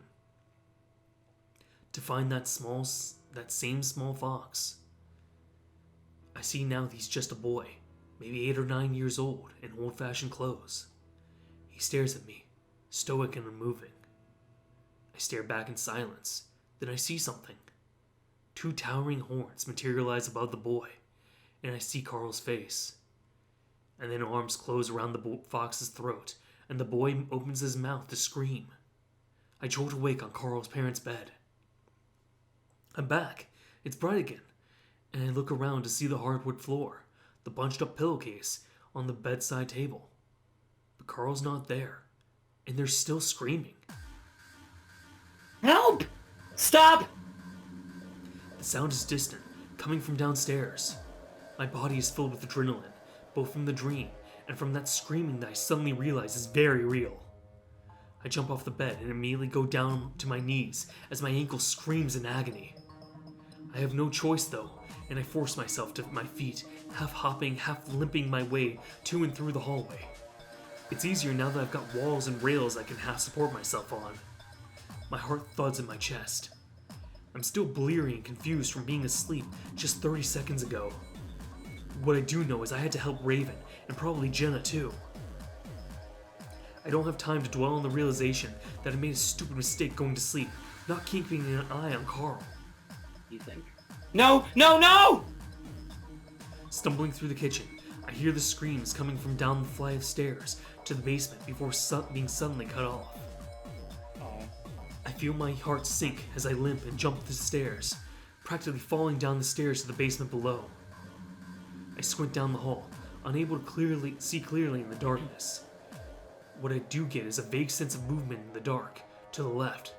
A: To find that same small fox. I see now he's just a boy, maybe 8 or 9 years old, in old-fashioned clothes. He stares at me, stoic and unmoving. I stare back in silence. Then I see something. 2 towering horns materialize above the boy, and I see Carl's face. And then arms close around the fox's throat, and the boy opens his mouth to scream. I jolt awake on Carl's parents' bed. I'm back. It's bright again, and I look around to see the hardwood floor, the bunched-up pillowcase on the bedside table. But Carl's not there, and they're still screaming.
E: Help! Stop!
A: The sound is distant, coming from downstairs. My body is filled with adrenaline, both from the dream and from that screaming that I suddenly realize is very real. I jump off the bed and immediately go down to my knees as my ankle screams in agony. I have no choice though, and I force myself to my feet, half hopping, half limping my way to and through the hallway. It's easier now that I've got walls and rails I can half support myself on. My heart thuds in my chest. I'm still bleary and confused from being asleep just 30 seconds ago. What I do know is I had to help Raven, and probably Jenna too. I don't have time to dwell on the realization that I made a stupid mistake going to sleep, not keeping an eye on Carl.
E: You think? No! No! No!
A: Stumbling through the kitchen, I hear the screams coming from down the flight of stairs to the basement before being suddenly cut off. I feel my heart sink as I limp and jump the stairs, practically falling down the stairs to the basement below. I squint down the hall, unable to see clearly in the darkness. What I do get is a vague sense of movement in the dark, to the left.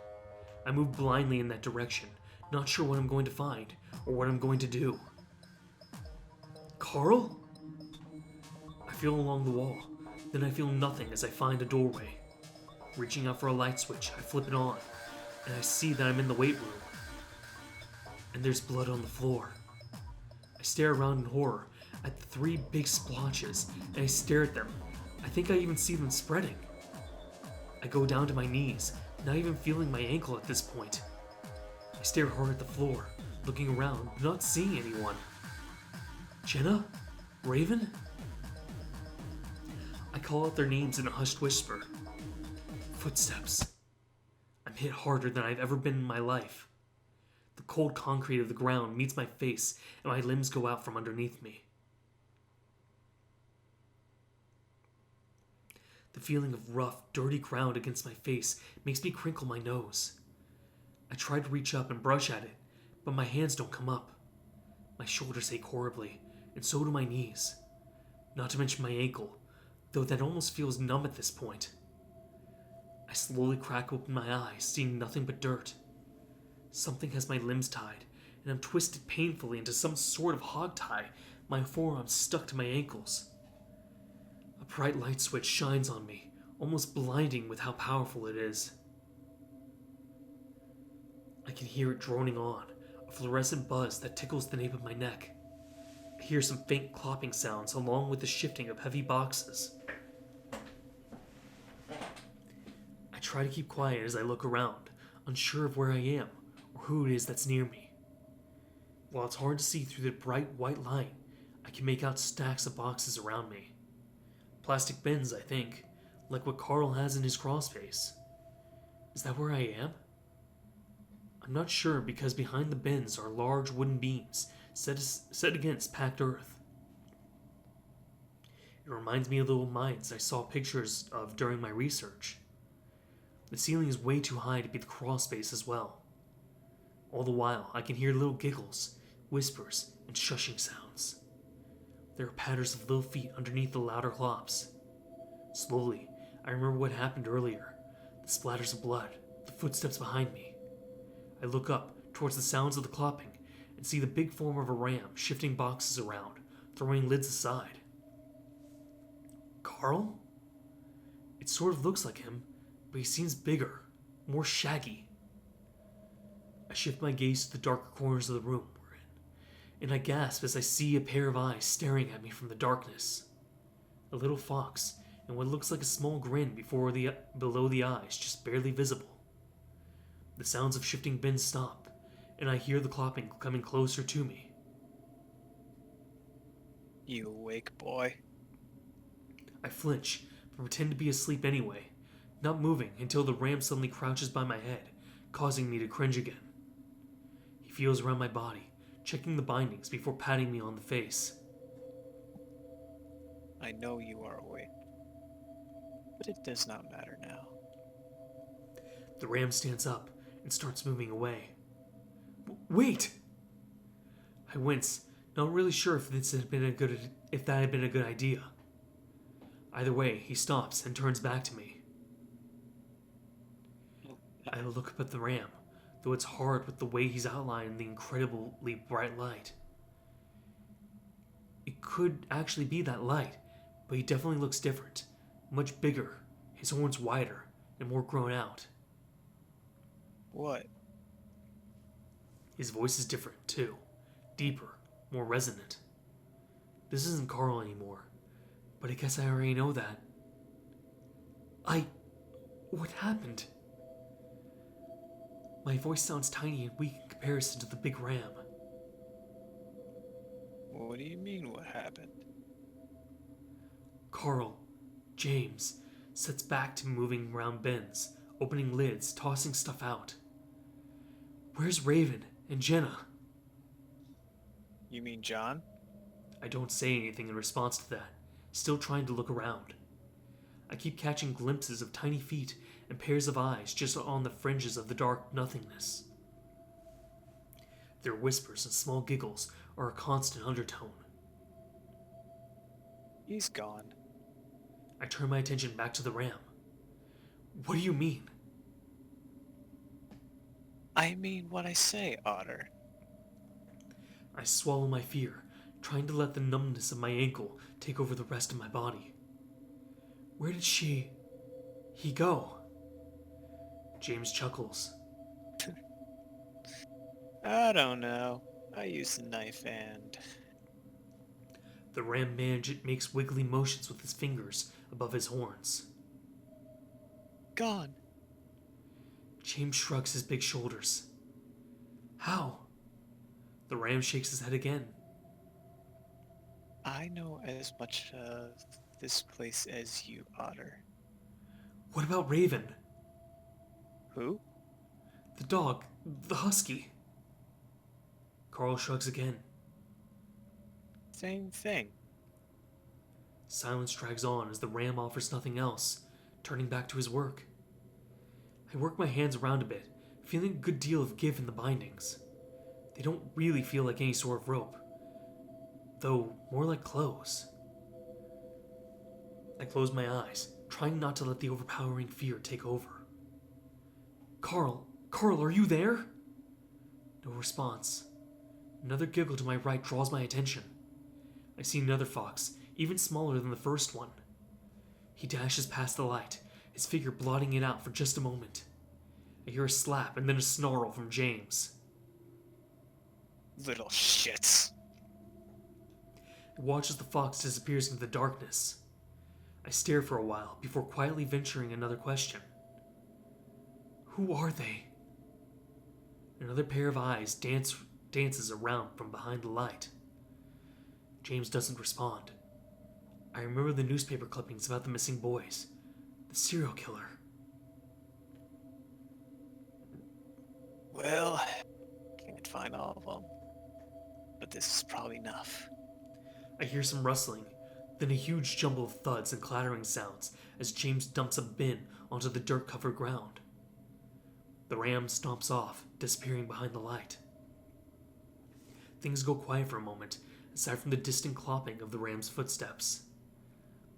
A: I move blindly in that direction, not sure what I'm going to find, or what I'm going to do. Carl? I feel along the wall, then I feel nothing as I find a doorway. Reaching out for a light switch, I flip it on, and I see that I'm in the weight room. And there's blood on the floor. I stare around in horror at the 3 big splotches, and I stare at them. I think I even see them spreading. I go down to my knees, not even feeling my ankle at this point. I stare hard at the floor, looking around, but not seeing anyone. Jenna? Raven? I call out their names in a hushed whisper. Footsteps. I'm I'm hit harder than I've ever been in my life. The cold concrete of the ground meets my face, and my limbs go out from underneath me. The feeling of rough, dirty ground against my face makes me crinkle my nose. I try to reach up and brush at it, but my hands don't come up. My shoulders ache horribly, and so do my knees. Not to mention my ankle, though that almost feels numb at this point. I slowly crack open my eyes, seeing nothing but dirt. Something has my limbs tied, and I'm twisted painfully into some sort of hog tie, my forearms stuck to my ankles. A bright light switch shines on me, almost blinding with how powerful it is. I can hear it droning on, a fluorescent buzz that tickles the nape of my neck. I hear some faint clopping sounds along with the shifting of heavy boxes. I try to keep quiet as I look around, unsure of where I am or who it is that's near me. While it's hard to see through the bright white light, I can make out stacks of boxes around me. Plastic bins, I think, like what Carl has in his crawl space. Is that where I am? I'm not sure because behind the bins are large wooden beams set against packed earth. It reminds me of little mines I saw pictures of during my research. The ceiling is way too high to be the crawl space as well. All the while, I can hear little giggles, whispers, and shushing sounds. There are patters of little feet underneath the louder clops. Slowly, I remember what happened earlier. The splatters of blood, the footsteps behind me. I look up towards the sounds of the clopping and see the big form of a ram shifting boxes around, throwing lids aside. Carl? It sort of looks like him, but he seems bigger, more shaggy. I shift my gaze to the darker corners of the room we're in, and I gasp as I see a pair of eyes staring at me from the darkness. A little fox, and what looks like a small grin below the eyes, just barely visible. The sounds of shifting bins stop, and I hear the clopping coming closer to me.
D: You awake, boy?
A: I flinch, but pretend to be asleep anyway, not moving until the ram suddenly crouches by my head, causing me to cringe again. He feels around my body, checking the bindings before patting me on the face.
D: I know you are awake, but it does not matter now.
A: The ram stands up and starts moving away. Wait! I wince, not really sure if that had been a good idea. Either way, he stops and turns back to me. I look up at the ram, though it's hard with the way he's outlined in the incredibly bright light. It could actually be that light, but he definitely looks different, much bigger, his horns wider, and more grown out.
D: What?
A: His voice is different, too. Deeper, more resonant. This isn't Carl anymore, but I guess I already know that. What happened? My voice sounds tiny and weak in comparison to the big ram.
D: What do you mean, what happened?
A: Carl, James, sets back to moving around bins, opening lids, tossing stuff out. Where's Raven and Jenna?
D: You mean John?
A: I don't say anything in response to that, still trying to look around. I keep catching glimpses of tiny feet and pairs of eyes just on the fringes of the dark nothingness. Their whispers and small giggles are a constant undertone.
D: He's gone.
A: I turn my attention back to the ram. What do you mean?
D: I mean what I say, Otter.
A: I swallow my fear, trying to let the numbness of my ankle take over the rest of my body. Where did he go? James chuckles.
D: I don't know. I use the knife and...
A: The ram makes wiggly motions with his fingers above his horns.
D: Gone.
A: James shrugs his big shoulders. How? The ram shakes his head again.
D: I know as much of this place as you, Otter.
A: What about Raven?
D: Who?
A: The dog. The husky. Carl shrugs again.
D: Same thing.
A: Silence drags on as the ram offers nothing else, turning back to his work. I work my hands around a bit, feeling a good deal of give in the bindings. They don't really feel like any sort of rope, though more like clothes. I close my eyes, trying not to let the overpowering fear take over. Carl, are you there? No response. Another giggle to my right draws my attention. I see another fox, even smaller than the first one. He dashes past the light, his figure blotting it out for just a moment. I hear a slap and then a snarl from James.
D: Little shits.
A: I watch as the fox disappears into the darkness. I stare for a while before quietly venturing another question. Who are they? Another pair of eyes dances around from behind the light. James doesn't respond. I remember the newspaper clippings about the missing boys. The serial killer.
D: Well, can't find all of them. But this is probably enough.
A: I hear some rustling, then a huge jumble of thuds and clattering sounds as James dumps a bin onto the dirt-covered ground. The ram stomps off, disappearing behind the light. Things go quiet for a moment, aside from the distant clopping of the ram's footsteps.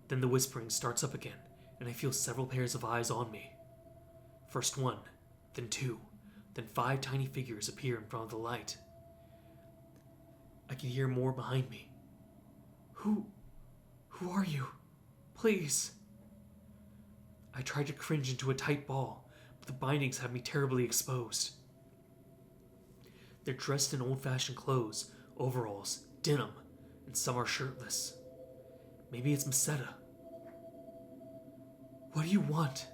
A: Then the whispering starts up again, and I feel several pairs of eyes on me. First one, then two, then 5 tiny figures appear in front of the light. I can hear more behind me. Who are you? Please. I try to cringe into a tight ball, but the bindings have me terribly exposed. They're dressed in old-fashioned clothes, overalls, denim, and some are shirtless. Maybe it's Masetta. What do you want?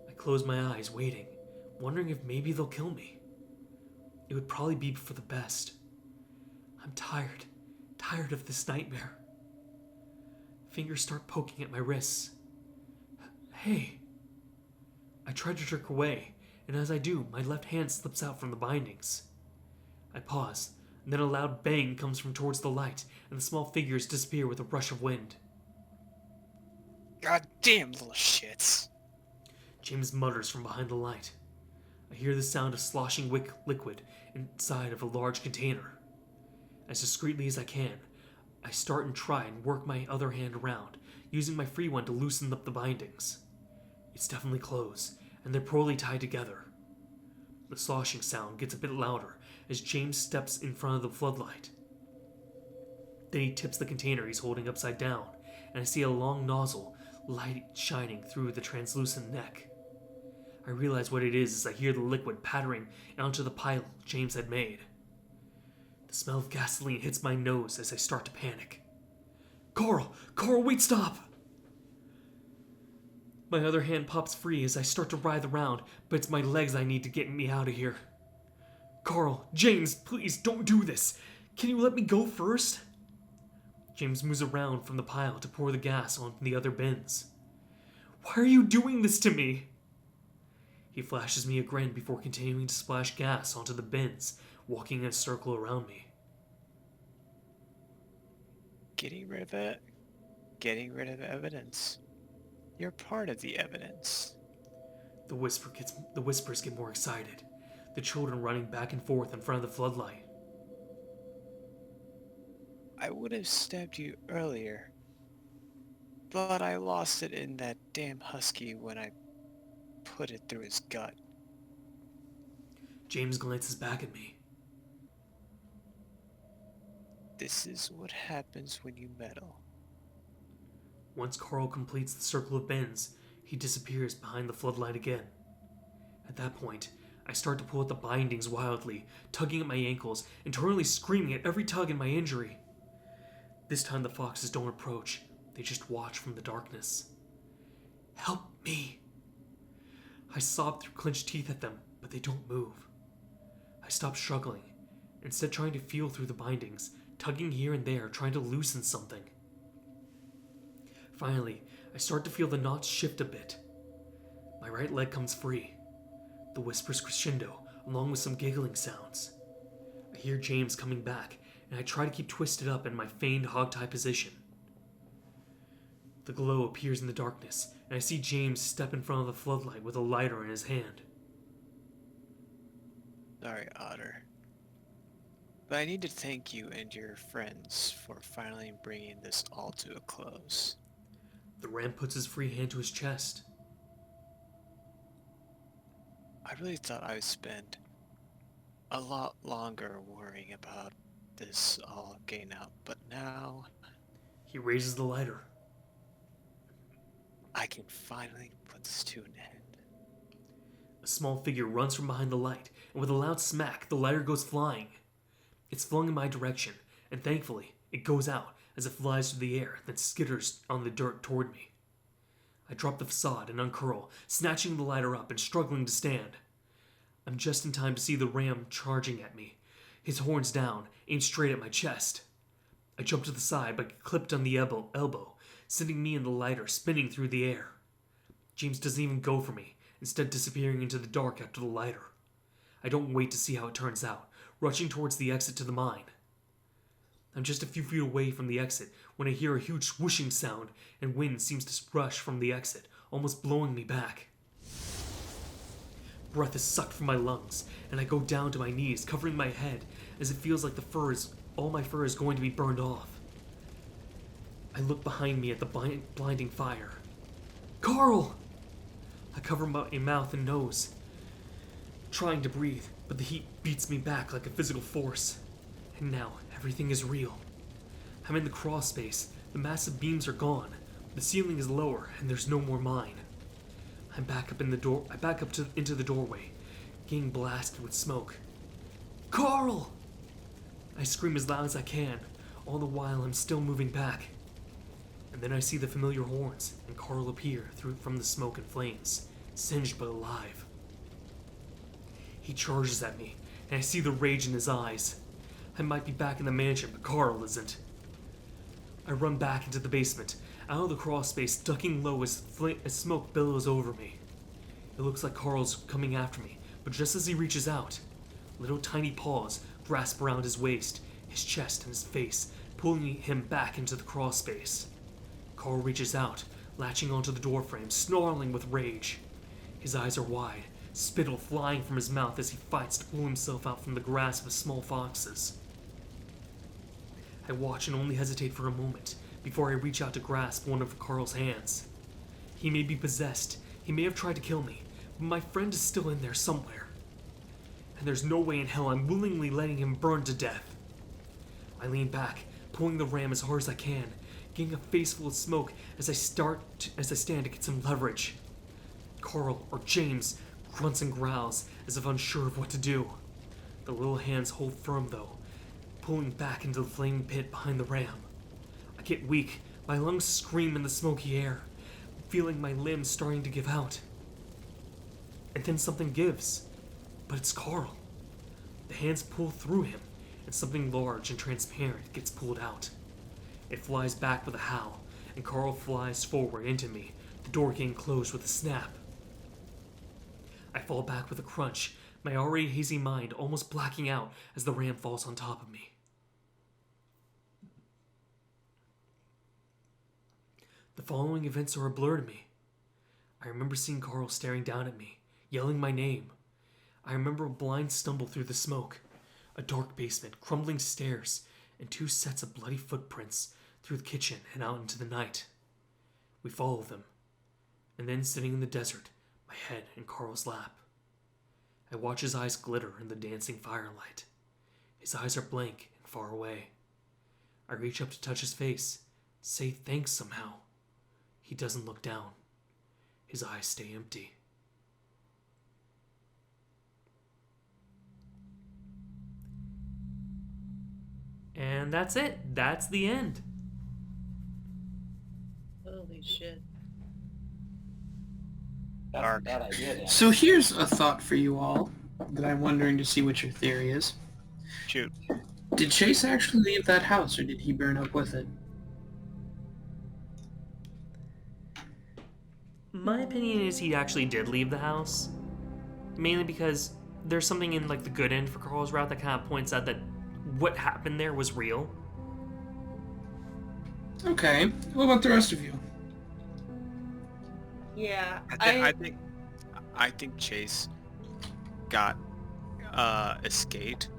A: I close my eyes, waiting, wondering if maybe they'll kill me. It would probably be for the best. I'm tired of this nightmare. Fingers start poking at my wrists. Hey. I try to jerk away, and as I do, my left hand slips out from the bindings. I pause, and then a loud bang comes from towards the light, and the small figures disappear with a rush of wind.
D: God damn little shits.
A: James mutters from behind the light. I hear the sound of sloshing liquid inside of a large container. As discreetly as I can, I start and try and work my other hand around, using my free one to loosen up the bindings. It's definitely closed, and they're poorly tied together. The sloshing sound gets a bit louder as James steps in front of the floodlight. Then he tips the container he's holding upside down, and I see a long nozzle, light shining through the translucent neck. I realize what it is as I hear the liquid pattering onto the pile James had made. The smell of gasoline hits my nose as I start to panic. Carl, wait, stop! My other hand pops free as I start to writhe around, but it's my legs I need to get me out of here. Carl, James, please don't do this. Can you let me go first? James moves around from the pile to pour the gas onto the other bins. Why are you doing this to me? He flashes me a grin before continuing to splash gas onto the bins, walking in a circle around me.
D: Getting rid of it. Getting rid of evidence. You're part of the evidence.
A: The whispers get more excited, the children running back and forth in front of the floodlight.
D: I would have stabbed you earlier, but I lost it in that damn husky when I put it through his gut.
A: James glances back at me.
D: This is what happens when you meddle.
A: Once Carl completes the circle of bins, he disappears behind the floodlight again. At that point, I start to pull at the bindings wildly, tugging at my ankles, internally screaming at every tug in my injury. This time the foxes don't approach, they just watch from the darkness. Help me! I sob through clenched teeth at them, but they don't move. I stop struggling, instead trying to feel through the bindings, tugging here and there, trying to loosen something. Finally, I start to feel the knots shift a bit. My right leg comes free. The whispers crescendo, along with some giggling sounds. I hear James coming back, and I try to keep twisted up in my feigned hogtie position. The glow appears in the darkness, and I see James step in front of the floodlight with a lighter in his hand.
D: Sorry, Otter. But I need to thank you and your friends for finally bringing this all to a close.
A: The ram puts his free hand to his chest.
D: I really thought I would spend a lot longer worrying about this all getting out, but now
A: He raises the lighter.
D: I can finally put this to an end.
A: A small figure runs from behind the light, and with a loud smack, the lighter goes flying. It's flung in my direction, and thankfully, it goes out as it flies through the air, then skitters on the dirt toward me. I drop the facade and uncurl, snatching the lighter up and struggling to stand. I'm just in time to see the ram charging at me, his horns down, aimed straight at my chest. I jump to the side but get clipped on the elbow, sending me and the lighter spinning through the air. James doesn't even go for me, instead disappearing into the dark after the lighter. I don't wait to see how it turns out, rushing towards the exit to the mine. I'm just a few feet away from the exit when I hear a huge swooshing sound and wind seems to rush from the exit, almost blowing me back. Breath is sucked from my lungs, and I go down to my knees, covering my head as it feels like all my fur is going to be burned off. I look behind me at the blinding fire. Carl! I cover my mouth and nose, trying to breathe, but the heat beats me back like a physical force. And now, everything is real. I'm in the crawl space, the massive beams are gone, the ceiling is lower, and there's no more mine. I back up into the doorway, getting blasted with smoke. Carl! I scream as loud as I can, all the while I'm still moving back. And then I see the familiar horns, and Carl appear from the smoke and flames, singed but alive. He charges at me, and I see the rage in his eyes. I might be back in the mansion, but Carl isn't. I run back into the basement, out of the crawl space, ducking low as smoke billows over me. It looks like Carl's coming after me, but just as he reaches out, little tiny paws grasp around his waist, his chest, and his face, pulling him back into the crawl space. Carl reaches out, latching onto the doorframe, snarling with rage. His eyes are wide, spittle flying from his mouth as he fights to pull himself out from the grasp of small foxes. I watch and only hesitate for a moment before I reach out to grasp one of Carl's hands. He may be possessed, he may have tried to kill me, but my friend is still in there somewhere. And there's no way in hell I'm willingly letting him burn to death. I lean back, pulling the ram as hard as I can, getting a face full of smoke as I stand to get some leverage. Carl, or James, grunts and growls as if unsure of what to do. The little hands hold firm though, pulling back into the flaming pit behind the ram. I get weak, my lungs scream in the smoky air, feeling my limbs starting to give out. And then something gives, but it's Carl. The hands pull through him, and something large and transparent gets pulled out. It flies back with a howl, and Carl flies forward into me, the door getting closed with a snap. I fall back with a crunch, my already hazy mind almost blacking out as the ram falls on top of me. The following events are a blur to me. I remember seeing Carl staring down at me, yelling my name. I remember a blind stumble through the smoke, a dark basement, crumbling stairs, and 2 sets of bloody footprints through the kitchen and out into the night. We follow them, and then sitting in the desert, my head in Carl's lap. I watch his eyes glitter in the dancing firelight. His eyes are blank and far away. I reach up to touch his face, say thanks somehow. He doesn't look down. His eyes stay empty. And that's it. That's the end.
B: Holy shit.
E: That's a bad idea, Dan.
C: So here's a thought for you all that I'm wondering to see what your theory is.
D: Shoot.
C: Did Chase actually leave that house, or did he burn up with it?
A: My opinion is he actually did leave the house. mainly because there's something in like the good end for Carl's route that kind of points out that what happened there was real.
C: Okay. What about the rest of you?
B: Yeah,
D: I think Chase got escaped,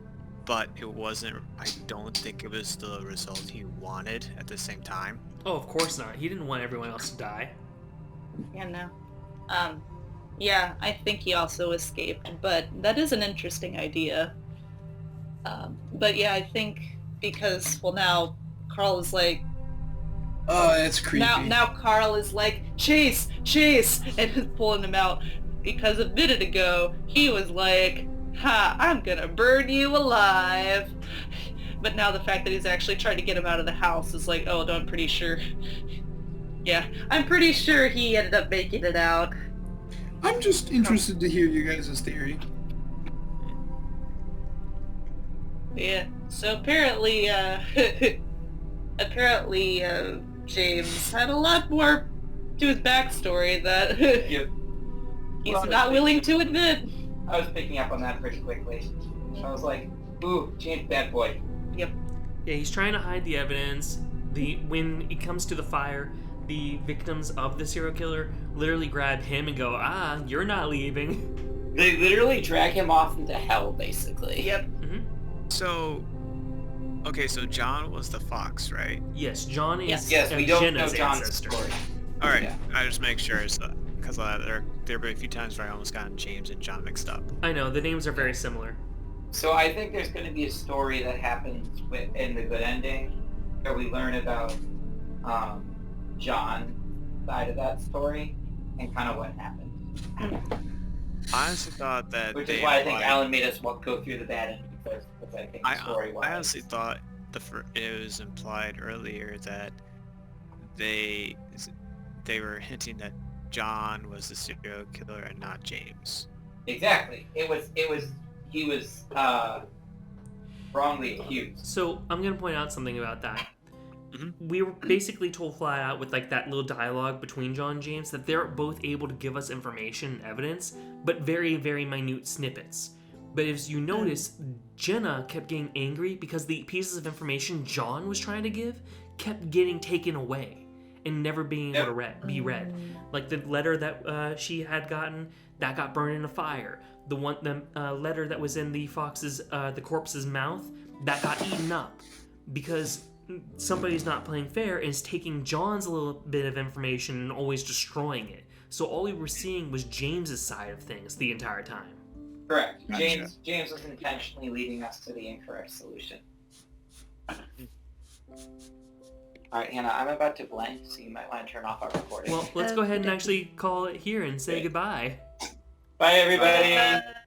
D: but it wasn't. I don't think it was the result he wanted at the same time.
A: Oh, of course not. He didn't want everyone else to die.
B: yeah, no. Yeah, I think he also escaped, but that is an interesting idea. But yeah, I think because, well, now Carl is like,
C: Oh, that's creepy.
B: now Carl is like, Chase, and is pulling him out because a minute ago he was like, ha, I'm gonna burn you alive. But now the fact that he's actually trying to get him out of the house is like, oh, no, I'm pretty sure. Yeah, I'm pretty sure he ended up making it out.
C: I'm just interested to hear you guys' theory.
B: Yeah, so apparently, James had a lot more to his backstory that
E: Yep.
B: he's
E: Well,
B: not willing to admit.
E: I was picking up on that pretty quickly. I was like, ooh, James, bad boy.
B: Yep.
A: Yeah, he's trying to hide the evidence. When it comes to the fire, the victims of the serial killer literally grab him and go, you're not leaving.
E: They literally drag him off into hell, basically.
B: Yep.
A: Mm-hmm.
D: So, okay, so John was the fox, right?
A: Yes, John is
E: Yes, we don't know
A: Jenna's
E: John's
A: ancestor.
E: story.
D: All right,
E: Yeah.
D: I just make sure it's because there have been a few times where I almost gotten James and John mixed up.
A: I know, the names are very similar.
E: So I think there's going to be a story that happens in the good ending where we learn about John's side of that story and kind of what happened.
D: I honestly thought that
E: Which
D: they
E: is why I think
D: implied-
E: Alan made us go through the bad ending first, because I think the story was.
D: I honestly thought it was implied earlier that they were hinting that John was the serial killer and not James.
E: Exactly. He was wrongly accused.
A: So I'm gonna point out something about that.
D: Mhm.
A: We were basically told flat out with like that little dialogue between John and James that they're both able to give us information and evidence, but very, very minute snippets. But as you notice, Jenna kept getting angry because the pieces of information John was trying to give kept getting taken away and never being able to be read. Like the letter that she had gotten, that got burned in a fire. The letter that was in the corpse's mouth, that got eaten up because somebody's not playing fair and is taking John's little bit of information and always destroying it. So all we were seeing was James's side of things the entire time.
E: Correct.
D: Gotcha.
E: James was intentionally leading us to the incorrect solution. Alright, Hannah, I'm about to blank, so you might want to turn off our recording.
A: Well, let's go ahead and actually call it here and say goodbye.
E: Bye, everybody!